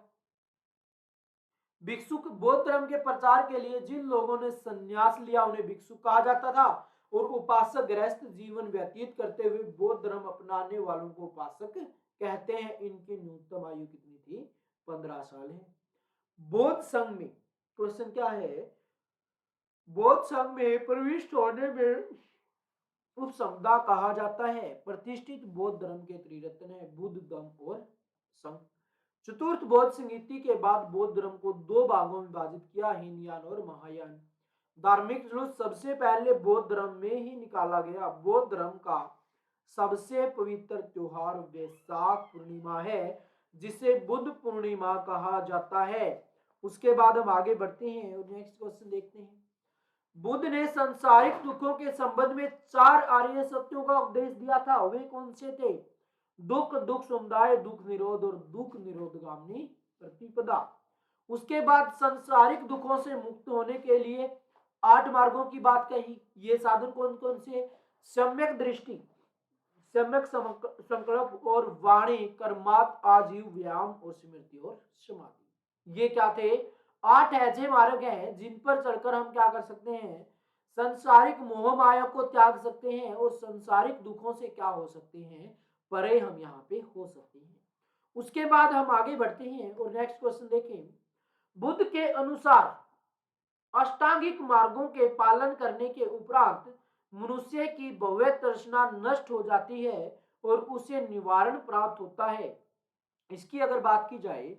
भिक्षुक, बौद्ध धर्म के प्रचार के लिए जिन लोगों ने संन्यास लिया उन्हें भिक्षुक कहा जाता था, और उपासक गृहस्थ जीवन व्यतीत करते हुए बौद्ध धर्म अपनाने वालों को उपासक कहते हैं। इनकी न्यूनतम आयु कितनी थी? 15 साल है। बौद्ध संघ में क्वेश्चन क्या है? बौद्ध संघ में प्रविष्ट होने में उपसमुदाय कहा जाता है। प्रतिष्ठित बौद्ध धर्म के त्रिरत्न है बुद्ध, धम्म और संघ। चतुर्थ बौद्ध संहिता के बाद बौद्ध धर्म को 2 भागों में विभाजित किया, हीनयान और महायान। धार्मिक जुलूस सबसे पहले बौद्ध धर्म में ही निकाला गया। बौद्ध धर्म का सबसे पवित्र त्योहार वैशाख पूर्णिमा है, जिसे बुद्ध पूर्णिमा कहा जाता है। उसके बाद हम आगे बढ़ते हैं और नेक्स्ट क्वेश्चन देखते हैं। बुद्ध ने संसारिक दुखों के संबंध में 4 आर्य सत्यों का उपदेश दिया था। वे कौन से थे? दुख, दुख समुदाय, दुख निरोध और दुख निरोधगामिनी प्रतिपदा। उसके बाद संसारिक दुखों से मुक्त होने के लिए 8 मार्गों की बात कही। ये साधन कौन कौन से? सम्यक दृष्टि, सम्यक संकल्प और वाणी, कर्मात, आजीव, व्यायाम और स्मृति और समाधि। ये क्या थे? 8 ऐसे मार्ग हैं जिन पर चलकर हम क्या कर सकते हैं? संसारिक मोह माया को त्याग सकते हैं और संसारिक दुखों से क्या हो सकते हैं? परे हम यहाँ पे हो सकते हैं। उसके बाद हम आगे बढ़ते हैं और नेक्स्ट क्वेश्चन देखें। बुद्ध के अनुसार अष्टांगिक मार्गों के पालन करने के उपरांत मनुष्य की भव्य तृष्णा नष्ट हो जाती है और उसे निवारण प्राप्त होता है। इसकी अगर बात की जाए,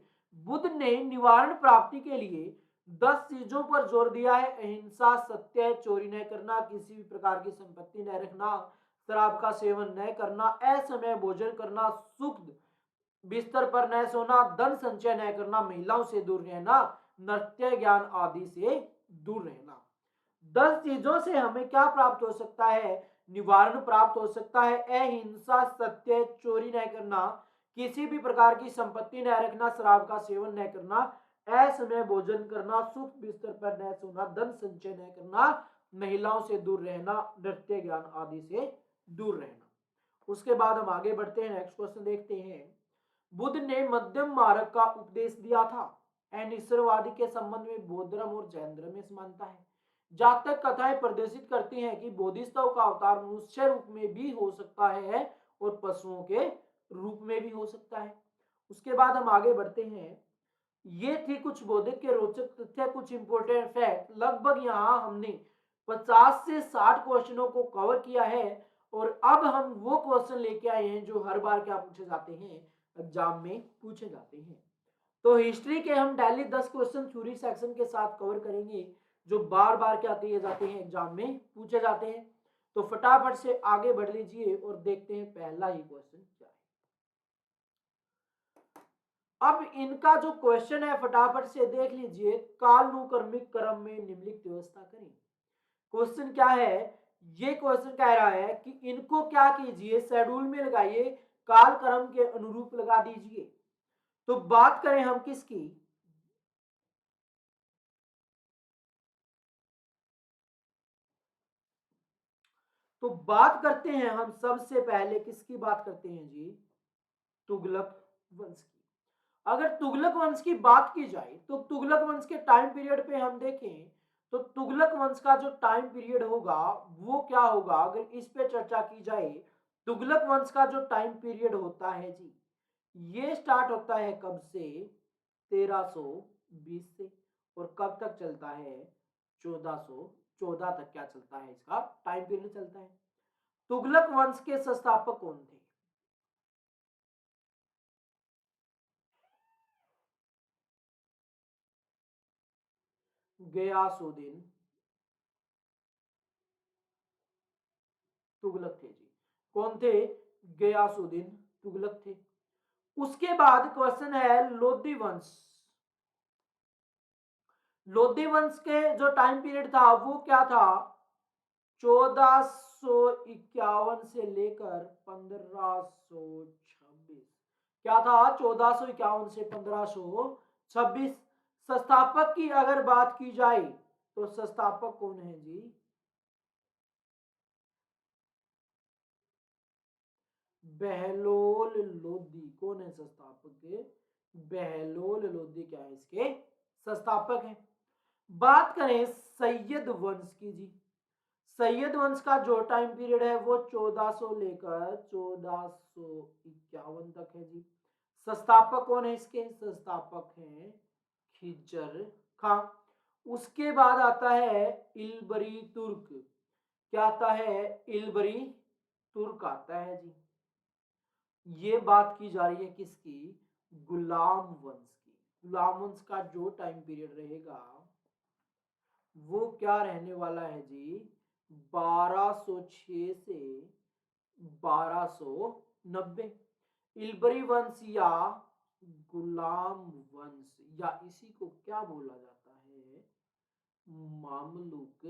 बुद्ध ने निवारण प्राप्ति के लिए 10 चीजों पर जोर दिया है। अहिंसा, सत्य, चोरी न करना, किसी भी प्रकार की संपत्ति न रखना, शराब का सेवन न करना, असमय भोजन करना, सुख बिस्तर पर न सोना, धन संचय न करना, महिलाओं से दूर रहना, नृत्य ज्ञान आदि से दूर रहना। 10 चीजों से हमें क्या प्राप्त हो सकता है? निवारण प्राप्त हो सकता है। अहिंसा, सत्य, चोरी न करना, किसी भी प्रकार की संपत्ति न रखना, शराब का सेवन न करना, असमय भोजन करना, सुख बिस्तर पर न सोना, धन संचय न करना, महिलाओं से दूर रहना, नृत्य ज्ञान आदि से दूर रहना। उसके बाद हम आगे बढ़ते हैं, नेक्स्ट क्वेश्चन देखते हैं। बुद्ध ने मध्यम मार्ग का उपदेश दिया था। अनिश्वरवादी के संबंध में बौद्ध धर्म और जैन धर्म में समानता है। जातक कथाएं प्रदर्शित करती हैं कि बोधिसत्व का अवतार मनुष्य रूप में भी हो सकता है और पशुओं के रूप में भी हो सकता है। उसके बाद हम आगे बढ़ते हैं। ये थी कुछ बौद्धिक के रोचक तथ्य, कुछ इंपोर्टेंट फैक्ट। लगभग यहाँ हमने 50 से 60 क्वेश्चनों को कवर किया है और अब हम वो क्वेश्चन लेके आए हैं जो हर बार क्या पूछे जाते हैं? एग्जाम में पूछे जाते हैं। तो हिस्ट्री के हम डेली 10 क्वेश्चन थ्योरी सेक्शन के साथ कवर करेंगे। जो बार बार क्या दिए जाते हैं, एग्जाम में पूछे जाते हैं। तो फटाफट से आगे बढ़ लीजिए और देखते हैं पहला ही क्वेश्चन क्या है। अब इनका जो क्वेश्चन है फटाफट से देख लीजिए। कालानुक्रमिक क्रम में निम्नलिखित व्यवस्था करें। क्वेश्चन क्या है, ये क्वेश्चन कह रहा है कि इनको क्या कीजिए, शेड्यूल में लगाइए, कालक्रम के अनुरूप लगा दीजिए। तो बात करें हम किसकी, तो बात करते हैं हम सबसे पहले किसकी बात करते हैं जी, तुगलक वंश की। अगर तुगलक वंश की बात की जाए तो तुगलक वंश के टाइम पीरियड पे हम देखें तो तुगलक वंश का जो टाइम पीरियड होगा वो क्या होगा, अगर इस पे चर्चा की जाए, तुगलक वंश का जो टाइम पीरियड होता है जी, ये स्टार्ट होता है कब से, 1320 से, और कब तक चलता है, 1414 तक क्या चलता है, इसका टाइम पीरियड चलता है। तुगलक वंश के संस्थापक कौन थे, गयासुद्दीन तुगलक थे जी। कौन थे, गयासुद्दीन तुगलक थे। उसके बाद क्वेश्चन है लोधी वंश। लोधी वंश के जो टाइम पीरियड था वो क्या था, 1451 से लेकर 1526। क्या था, 1451 से 1526। संस्थापक की अगर बात की जाए तो संस्थापक कौन है जी, बहलोल लोधी। कौन है संस्थापक के, बहलोल लोधी क्या है इसके संस्थापक हैं। बात करें सैयद वंश की जी, सैयद वंश का जो टाइम पीरियड है वो 1400 लेकर 1451 तक है जी। संस्थापक कौन है इसके, संस्थापक हैं खिजर खां। उसके बाद आता है इलबरी तुर्क। क्या आता है, इलबरी तुर्क आता है जी। ये बात की जा रही है किसकी, गुलाम वंश की। गुलाम वंश का जो टाइम पीरियड रहेगा वो क्या रहने वाला है जी, 1206 से 1290। इलबरी वंश या गुलाम वंश या इसी को क्या बोला जाता है, मामलुक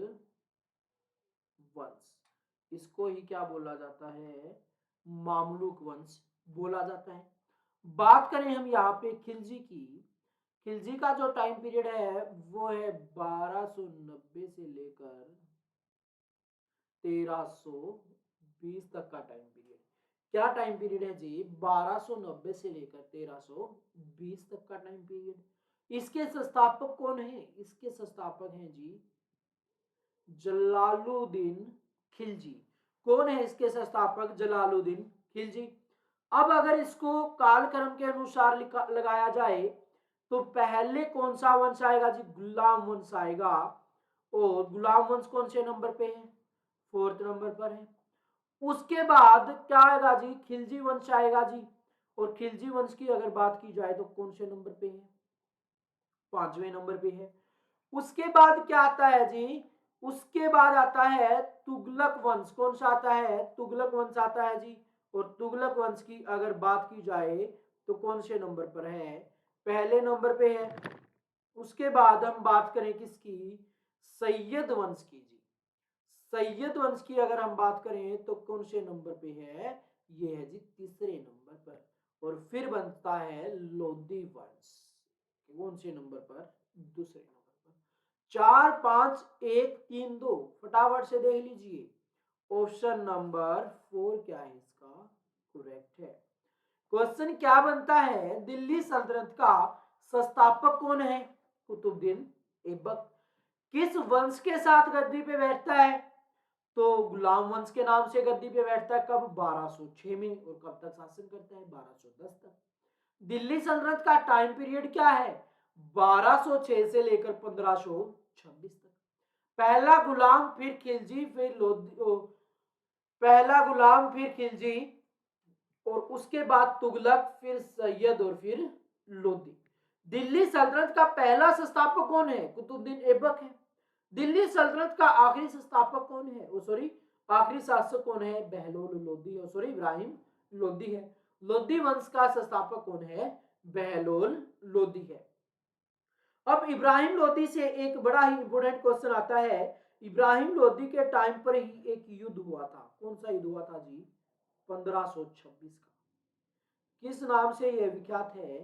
वंश। इसको ही क्या बोला जाता है, मामलुक वंश बोला जाता है। बात करें हम यहाँ पे खिलजी की, खिलजी का जो टाइम पीरियड है वो है 1290 से लेकर 1320 तक का टाइम पीरियड। क्या टाइम पीरियड है जी, 1290 से लेकर 1320 तक का टाइम पीरियड। इसके संस्थापक कौन है, इसके संस्थापक हैं जी जलालुद्दीन खिलजी। कौन है इसके संस्थापक, जलालुद्दीन खिलजी। अब अगर इसको कालक्रम के अनुसार लगाया जाए तो पहले कौन सा वंश आएगा जी, गुलाम वंश आएगा। और गुलाम वंश कौन से नंबर पे है, 4th नंबर पर है। उसके बाद क्या आएगा जी, खिलजी वंश आएगा जी। और खिलजी वंश की अगर बात की जाए तो कौन से नंबर पे है, 5वें नंबर पे है। उसके बाद क्या आता है जी, उसके बाद आता है तुगलक वंश। कौन सा आता है, तुगलक वंश आता है जी। और तुगलक वंश की अगर बात की जाए तो कौन से नंबर पर है, पहले नंबर पे है। उसके बाद हम बात करें किसकी, सैयद वंश की जी। सैयद वंश की अगर हम बात करें तो कौन से नंबर पे है, ये है जी 3रे नंबर पर। और फिर बनता है लोधी वंश, कौन से नंबर पर, 2रे नंबर पर। 4 5 1 3 2 फटाफट से देख लीजिए। ऑप्शन नंबर 4 क्या है इसका करेक्ट है। क्वेश्चन क्या बनता है, दिल्ली सल्तनत का संस्थापक कौन है, कुतुबुद्दीन ऐबक। किस वंश के साथ गद्दी पे बैठता है, तो गुलाम वंश के नाम से गद्दी पे बैठता है। कब, 1206 में। और कब तक शासन करता है, 1210 तक। दिल्ली सल्तनत का टाइम पीरियड क्या है, 1206 से लेकर 1526 तक। पहला गुलाम फिर खिलजी फिर लोधी, पहला गुलाम फिर खिलजी और उसके बाद तुगलक फिर सैयद और फिर लोधी। दिल्ली सल्तनत का पहला संस्थापक कौन है, कुतुबुद्दीन ऐबक है। दिल्ली सल्तनत का आखिरी संस्थापक कौन है? ओ सॉरी, आखिरी शासक कौन है? बहलोल लोदी, ओ सॉरी इब्राहिम लोदी है। लोदी वंश का संस्थापक कौन है? बहलोल लोदी है। अब इब्राहिम लोदी से एक बड़ा ही इंपोर्टेंट क्वेश्चन आता है। इब्राहिम लोदी के टाइम पर ही एक युद्ध हुआ था। कौन सा युद्ध हुआ था जी? 1526 का। किस नाम से यह विख्यात है?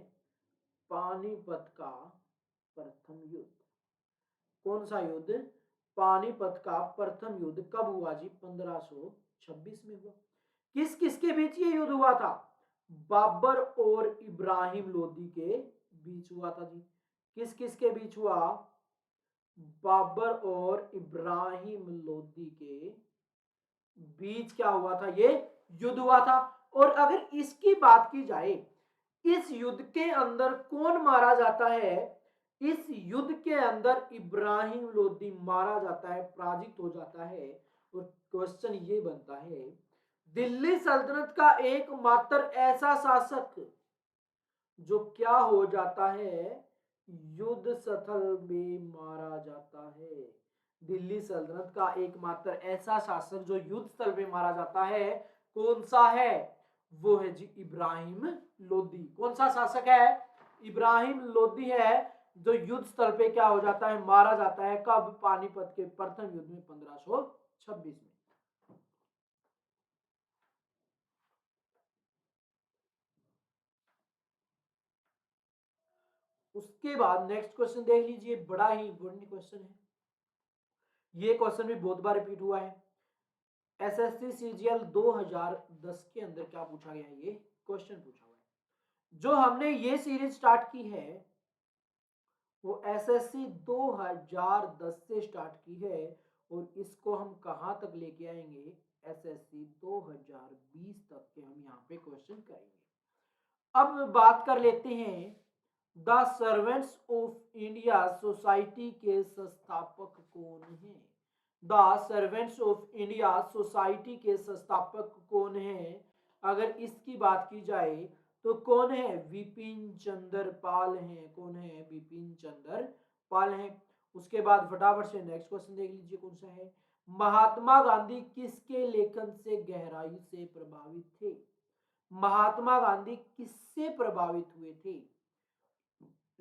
पानीपत का प्रथम युद्ध। कौन सा युद्ध? पानीपत का प्रथम युद्ध कब हुआ जी? 1526 में हुआ। किस किसके बीच ये युद्ध हुआ था? बाबर और इब्राहिम लोदी के बीच हुआ था जी। किस किस के बीच हुआ? बाबर और इब्राहिम लोदी के बीच क्या हुआ था? ये युद्ध हुआ था। और अगर इसकी बात की जाए, इस युद्ध के अंदर कौन मारा जाता है? इस युद्ध के अंदर इब्राहिम लोदी मारा जाता है, पराजित हो जाता है। और क्वेश्चन ये बनता है, दिल्ली सल्तनत का एकमात्र ऐसा शासक जो क्या हो जाता है? युद्ध स्थल में मारा जाता है। दिल्ली सल्तनत का एकमात्र ऐसा शासक जो युद्ध स्थल में मारा जाता है, कौन सा है? वो है जी इब्राहिम लोदी। कौन सा शासक है? इब्राहिम लोदी है, जो युद्ध स्थल पे क्या हो जाता है? मारा जाता है। कब? पानीपत के प्रथम युद्ध में 1526 में। उसके बाद नेक्स्ट क्वेश्चन देख लीजिए, बड़ा ही इंपॉर्टेंट क्वेश्चन है। ये क्वेश्चन भी बहुत बार रिपीट हुआ है। एसएससी सीजीएल 2010 के अंदर क्या पूछा गया है? ये क्वेश्चन पूछा हुआ है। जो हमने ये सीरीज स्टार्ट की है वो एसएससी 2010 से स्टार्ट की है, और इसको हम कहां तक लेके आएंगे? एसएससी 2020 तक के हम यहाँ पे क्वेश्चन करेंगे। अब बात कर लेते हैं the servants of India society के संस्थापक कौन है? The servants of India society के संस्थापक कौन है? अगर इसकी बात की जाए तो कौन है? विपिन चंद्र पाल है। कौन है? विपिन चंद्र पाल है। उसके बाद फटाफट से नेक्स्ट क्वेश्चन देख लीजिए, कौन सा है? महात्मा गांधी किसके लेखन से गहराई से प्रभावित थे? महात्मा गांधी किससे प्रभावित हुए थे?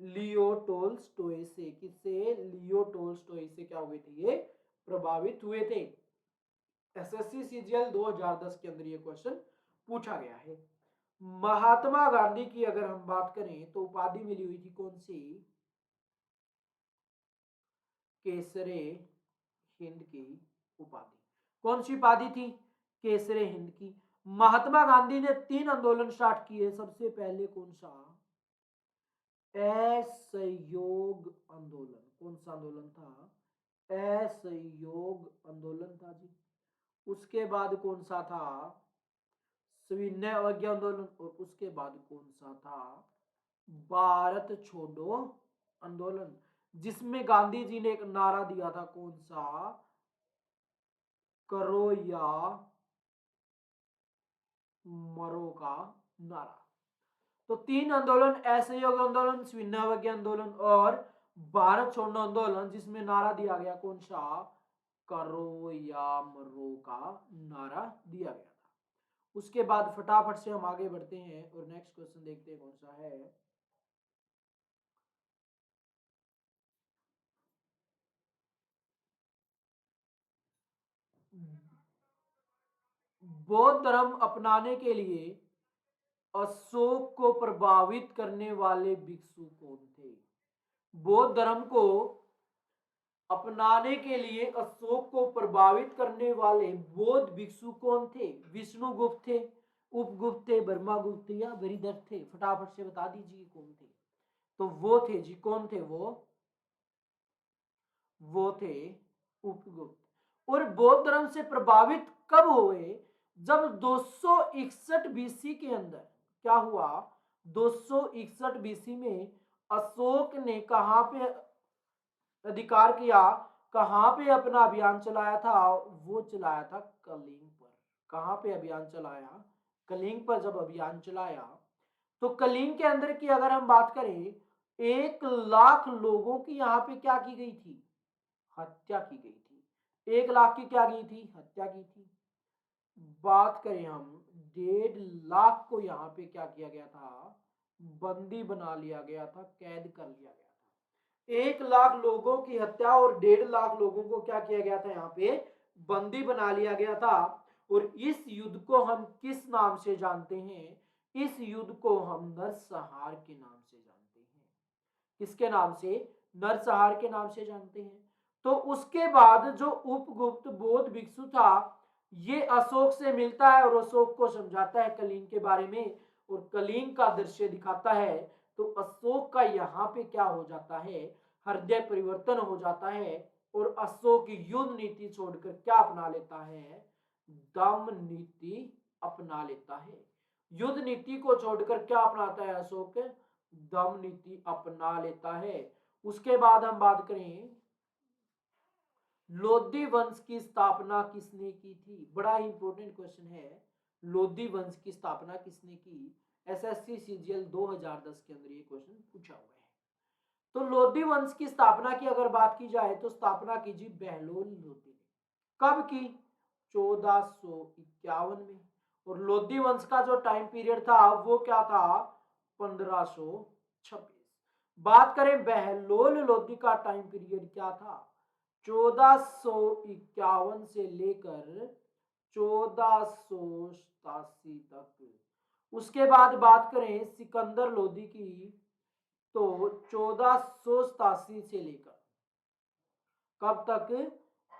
लियो टोल्स्टॉय से। किससे? लियो टोल्स्टॉय से क्या हुए थे? ये प्रभावित हुए थे। एसएससी सीजीएल 2010 के अंदर ये क्वेश्चन पूछा गया है। महात्मा गांधी की अगर हम बात करें तो उपाधि मिली हुई थी कौन सी? केसरे हिंद की उपाधि। कौन सी उपाधि थी? केसरे हिंद की। महात्मा गांधी ने 3 आंदोलन स्टार्ट किए। सबसे पहले कौन सा? असहयोग आंदोलन। कौन सा आंदोलन था? असहयोग आंदोलन था जी। उसके बाद कौन सा था? सविनय अवज्ञा आंदोलन। और उसके बाद कौन सा था? भारत छोड़ो आंदोलन, जिसमें गांधी जी ने एक नारा दिया था। कौन सा? करो या मरो का नारा। तो 3 आंदोलन, असहयोग आंदोलन, सविनय अवज्ञा आंदोलन और भारत छोड़ो आंदोलन, जिसमें नारा दिया गया कौन सा? करो या मरो का नारा दिया गया था। उसके बाद फटाफट से हम आगे बढ़ते हैं और नेक्स्ट क्वेश्चन देखते हैं कौन सा है। बौद्ध धर्म अपनाने के लिए अशोक को प्रभावित करने वाले भिक्षु कौन थे? बौद्ध धर्म को अपनाने के लिए अशोक को प्रभावित करने वाले बौद्ध भिक्षु कौन थे? विष्णुगुप्त थे, उपगुप्त थे, ब्रह्मगुप्त थे या वृहदर थे? फटाफट से बता दीजिए कौन थे। तो वो थे जी, कौन थे वो थे उपगुप्त। और बौद्ध धर्म से प्रभावित कब हुए? जब 261 बीसी के अंदर क्या हुआ? 261 बीसी में अशोक ने कहां पे अधिकार किया? कहां पे अपना अभियान चलाया था? वो चलाया था कलिंग पर। कहां पे अभियान चलाया? कलिंग पर जब अभियान चलाया तो कलिंग के अंदर की अगर हम बात करें, 1 लाख लोगों की यहां पे क्या की गई थी? हत्या की गई थी। 1 लाख की क्या की थी? हत्या की थी। बात करें हम 1.5 लाख को यहाँ पे क्या किया गया था? बंदी बना लिया गया था, कैद कर लिया गया था। 1 लाख लोगों की हत्या और 1.5 लाख लोगों को क्या किया गया था? यहाँ पे बंदी बना लिया गया था। और इस युद्ध को हम किस नाम से जानते हैं? इस युद्ध को हम नरसंहार के नाम से जानते हैं। किसके नाम से? नरसंहार के नाम से जानते हैं। तो उसके बाद जो उपगुप्त बौद्ध भिक्षु था, ये अशोक से मिलता है और अशोक को समझाता है कलिंग के बारे में, और कलिंग का दृश्य दिखाता है। तो अशोक का यहाँ पे क्या हो जाता है? हृदय परिवर्तन हो जाता है और अशोक युद्ध नीति छोड़कर क्या अपना लेता है? दम नीति अपना लेता है। युद्ध नीति को छोड़कर क्या अपनाता है अशोक? दम नीति अपना लेता है। उसके बाद हम बात करें लोधी वंश की स्थापना किसने की थी? बड़ा ही इंपॉर्टेंट क्वेश्चन है। लोधी वंश की स्थापना किसने की? एसएससी सीजीएल 2010 के अंदर ये क्वेश्चन पूछा हुआ है। तो लोधी वंश की स्थापना की अगर बात की जाए तो स्थापना की जी बहलोल लोधी ने। कब की? 1451 में। और लोधी वंश का जो टाइम पीरियड था वो क्या था? 1526। बात करें बहलोल लोधी का टाइम पीरियड क्या था? 1451 से लेकर 1487 तक। उसके बाद बात करें सिकंदर लोधी की, तो 1487 से लेकर कब तक?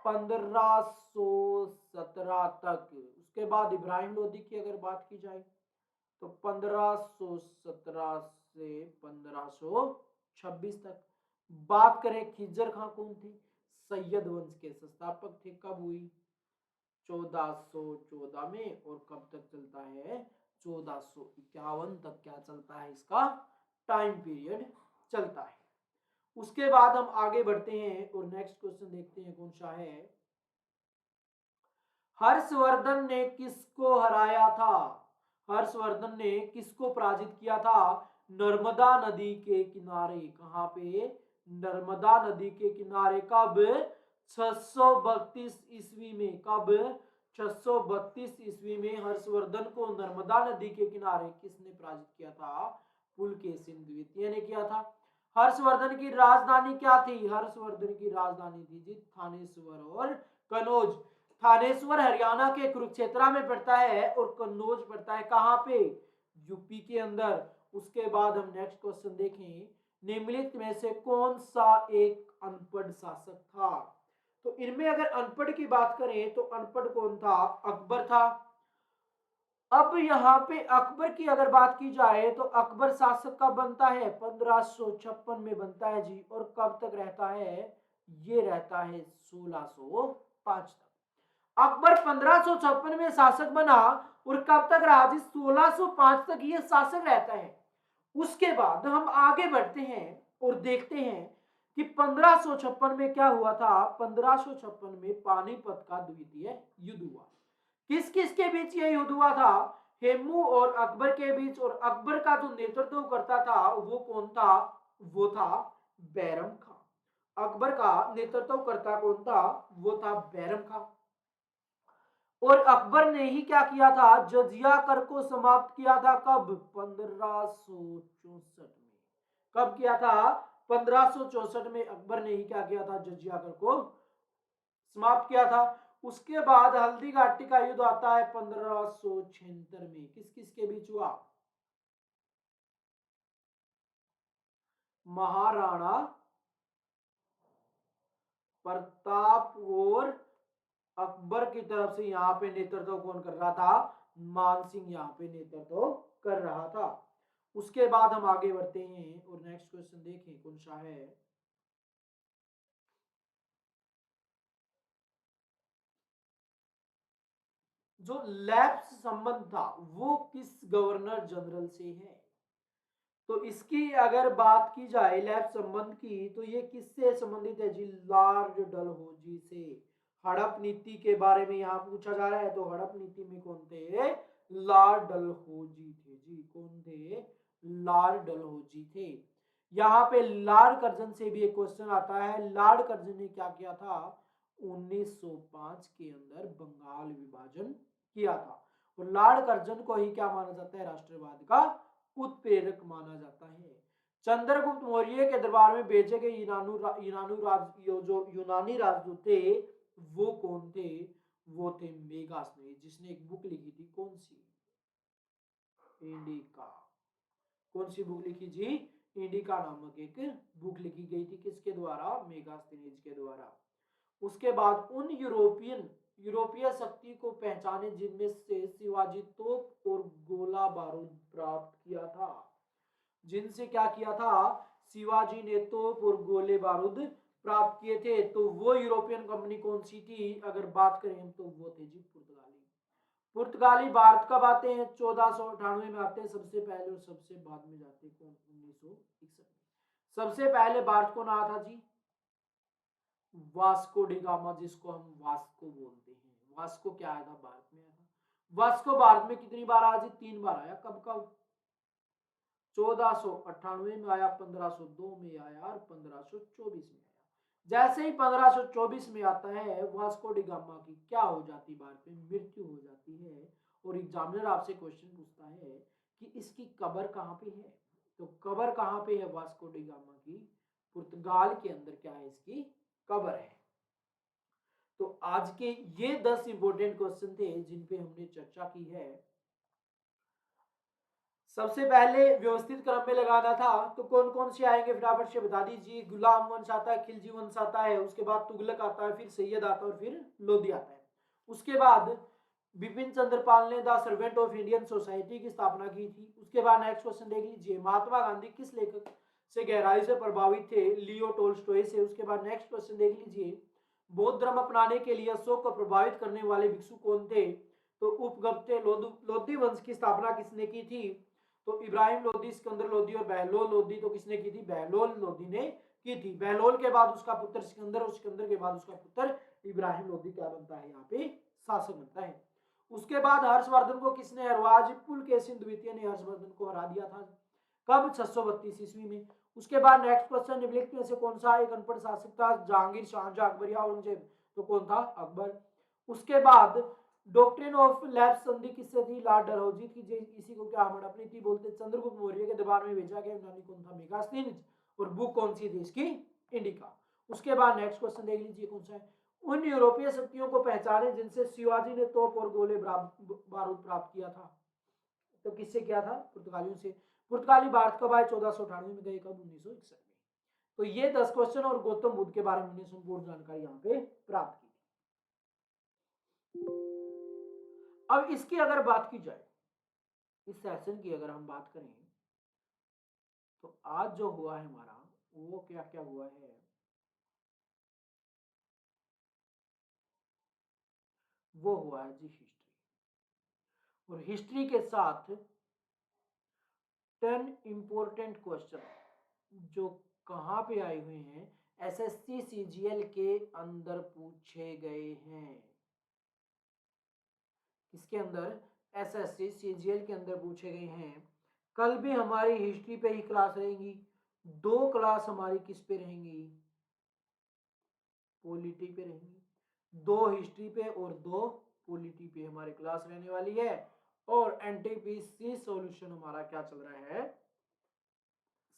1517 तक। उसके बाद इब्राहिम लोधी की अगर बात की जाए तो 1517 से 1526 तक। बात करें खिज्जर खां कौन थे? सैयद वंश के संस्थापक थे। कब हुई? 1414 में। और कब तक चलता है? 1451 तक क्या चलता है? इसका टाइम पीरियड चलता है। उसके बाद हम आगे बढ़ते हैं और नेक्स्ट क्वेश्चन देखते हैं कौन सा है। हर्षवर्धन ने किसको हराया था? हर्षवर्धन ने किसको पराजित किया था? नर्मदा नदी के किनारे। कहां पे? नर्मदा नदी के किनारे। कब? 632 ईस्वी में। कब? 632 ईस्वी में हर्षवर्धन को नर्मदा नदी के किनारे किसने पराजित किया था? पुलकेशिन द्वितीय ने किया था। हर्षवर्धन की राजधानी क्या थी? हर्षवर्धन की राजधानी थी जी थानेश्वर और कनौज। थानेश्वर हरियाणा के कुरुक्षेत्र में पड़ता है और कन्नौज पड़ता है कहां पे? यूपी के अंदर। उसके बाद हम नेक्स्ट क्वेश्चन देखें, निम्नलिखित में से कौन सा एक अनपढ़ शासक था? तो इनमें अगर अनपढ़ की बात करें तो अनपढ़ कौन था? अकबर था। अब यहाँ पे अकबर की अगर बात की जाए तो अकबर शासक कब बनता है? 1556 में बनता है जी। और कब तक रहता है? ये रहता है 1605 तक। अकबर 1556 में शासक बना और कब तक रहा जी? 1605 तक ये शासक रहता है। उसके बाद हम आगे बढ़ते हैं और देखते हैं कि 1556 में क्या हुआ था? 1556 में पानीपत का द्वितीय युद्ध हुआ। किस किस के बीच ये युद्ध हुआ था? हेमू और अकबर के बीच। और अकबर का जो नेतृत्व करता था वो कौन था? वो था बैरम खां। अकबर का नेतृत्व करता कौन था? वो था बैरम खां। और अकबर ने ही क्या किया था? जजिया कर को समाप्त किया था। कब? 1564 में। कब किया था? 1564 में अकबर ने ही क्या किया था? जजिया कर को समाप्त किया था। उसके बाद हल्दी घाटी का युद्ध आता है 1576 में। किस किस के बीच हुआ? महाराणा प्रताप और अकबर की तरफ से यहाँ पे नेतृत्व कौन कर रहा था? मान सिंह यहाँ पे नेतृत्व कर रहा था। उसके बाद हम आगे बढ़ते हैं और नेक्स्ट क्वेश्चन देखें कौन सा है। जो लैप्स संबंध था वो किस गवर्नर जनरल से है? तो इसकी अगर बात की जाए लैब संबंध की तो ये किससे संबंधित है जी? लॉर्ड डलहौजी से। हड़प नीति के बारे में यहाँ पूछा जा रहा है तो हड़प नीति में कौन थे? लॉर्ड डलहौजी थे जी। कौन थे? लॉर्ड डलहौजी थे। यहाँ पे लॉर्ड कर्जन से भी एक क्वेश्चन आता है। लॉर्ड कर्जन ने क्या किया था, 1905 के अंदर बंगाल विभाजन किया था। और लॉर्ड कर्जन को ही क्या माना जाता है, राष्ट्रवाद का उत्प्रेरक माना जाता है। चंद्रगुप्त मौर्य के दरबार में भेजे गए यूनानी राजदूत थे, वो कौन थे, वो थे मेगास्थनीज, जिसने एक बुक लिखी थी, कौन सी, इंडिका। कौन सी बुक लिखी जी, इंडिका नामक एक बुक लिखी गई थी, किसके द्वारा, मेगास्थनीज के द्वारा। उसके बाद उन यूरोपीय शक्ति को पहचाने जिनमें से शिवाजी तोप और गोला बारूद प्राप्त किया था, जिनसे क्या किया था, शिवाजी ने तोप और गोले बारूद प्राप्त किए थे। तो वो यूरोपियन कंपनी कौन सी थी, अगर बात करें तो वो थे जी पुर्तगाली। पुर्तगाली भारत कब आते हैं, 1498 में आते हैं सबसे पहले, और सबसे बाद में जाते हैं कौन, 1961 में। सबसे पहले भारत को ना था जी वास्को डिगामा, जिसको हम वास्को बोलते हैं। वास्को क्या आया था, भारत में आया था। वास्को भारत में कितनी बार आया जी, 3 बार आया। कब कब, 1498 में आया, 1502 में आया और 1524 में आया। जैसे ही 1524 में आता है, वास्को डिगामा की क्या हो जाती, भारत में मृत्यु हो जाती है। और एग्जामिनर आपसे क्वेश्चन पूछता है कि इसकी कब्र कहाँ पे है, तो कब्र कहाँ पे है वास्को डिगामा की, पुर्तगाल के अंदर क्या है, इसकी कब्र है। तो आज के ये 10 इंपॉर्टेंट क्वेश्चन थे जिन पे हमने चर्चा की है। सबसे पहले व्यवस्थित क्रम में लगाना था, तो कौन कौन से आएंगे फटाफट से बता दीजिए। गुलाम वंश आता है, खिलजी वंश आता है, उसके बाद तुगलक आता है, फिर सैयद आता है और फिर लोधी आता है। उसके बाद बिपिन चंद्र पाल ने the servant of Indian society की स्थापना की थी। उसके बाद नेक्स्ट क्वेश्चन देख लीजिए, महात्मा गांधी किस लेखक से गहराई से प्रभावित थे, लियो टोल्स्टॉय से। उसके बाद नेक्स्ट क्वेश्चन देख लीजिए, बौद्ध धर्म अपनाने के लिए अशोक को प्रभावित करने वाले भिक्षु कौन थे, तो उपगुप्त लोधी वंश की स्थापना किसने की थी, तो इब्राहिम लोधी, सिकंदर लोधी और बहलोल लोधी। तो किसने की थी, बहलोल लोधी ने की थी। बहलोल के बाद उसका पुत्र सिकंदर, और सिकंदर के बाद उसका पुत्र इब्राहिम लोधी क्या बनता है, यहाँ पे शासक बनता है। उसके बाद हर्षवर्धन को किसने हरवाज, पुलकेशिन द्वितीय ने हर्षवर्धन को हरा दिया था, कब, 632 ईस्वी में। उसके बाद नेक्स्ट क्वेश्चन, निम्नलिखित में से कौन सा एक अनपढ़ शासक था, जहांगीर, शाहजहां, अकबर या औरंगजेब, तो कौन था, अकबर। उसके बाद डॉक्ट्रिन ऑफ लैप्स संधि किससे थी, लॉर्ड डलहौजी की। इसी को क्या हड़प नीति बोलते। चंद्रगुप्त मौर्य के दरबार में भेजा गया यूनानी कौन था, मेगास्थनीज। और बुक कौन सी थी इसकी, इंडिका। उसके बाद नेक्स्ट क्वेश्चन देख लीजिए कौन सा है, उन यूरोपीय शक्तियों को पहचाने जिनसे शिवाजी ने तोप और गोले बारूद प्राप्त किया था, तो किससे किया था, पुर्तगालियों से। पुर्तगाली भारत कब आए, 1498 में गए, कब, 1961 में। तो ये 10 क्वेश्चन और गौतम बुद्ध के बारे में हमने संपूर्ण जानकारी यहाँ पे प्राप्त की। अब इसकी अगर बात की जाए, इस सेशन की अगर हम बात करें, तो आज जो हुआ है हमारा, वो क्या क्या हुआ है, वो हुआ है जी हिस्ट्री। और हिस्ट्री के साथ 10 इंपॉर्टेंट क्वेश्चन जो कहां पे आए हुए हैं, एसएससी सीजीएल के अंदर पूछे गए हैं। किसके अंदर, एसएससी सीजीएल के अंदर पूछे गए हैं। कल भी हमारी हिस्ट्री पे ही क्लास रहेगी, 2 क्लास हमारी किस पे रहेंगी, पॉलिटी पे रहेंगी। 2 हिस्ट्री पे और 2 पॉलिटी पे हमारी क्लास रहने वाली है। और एनटीपीसी सॉल्यूशन हमारा क्या चल रहा है,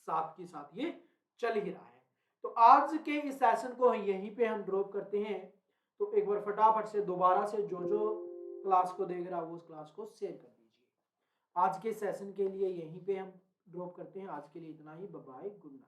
साथ के साथ ये चल ही रहा है। तो आज के इस सेशन को यहीं पे हम ड्रॉप करते हैं। तो एक बार फटाफट से दोबारा से जो जो क्लास को देख रहा है वो उस क्लास को शेयर कर दीजिए। आज के सेशन के लिए यहीं पे हम ड्रॉप करते हैं। आज के लिए इतना ही, बाय बाय, गुड नाइट।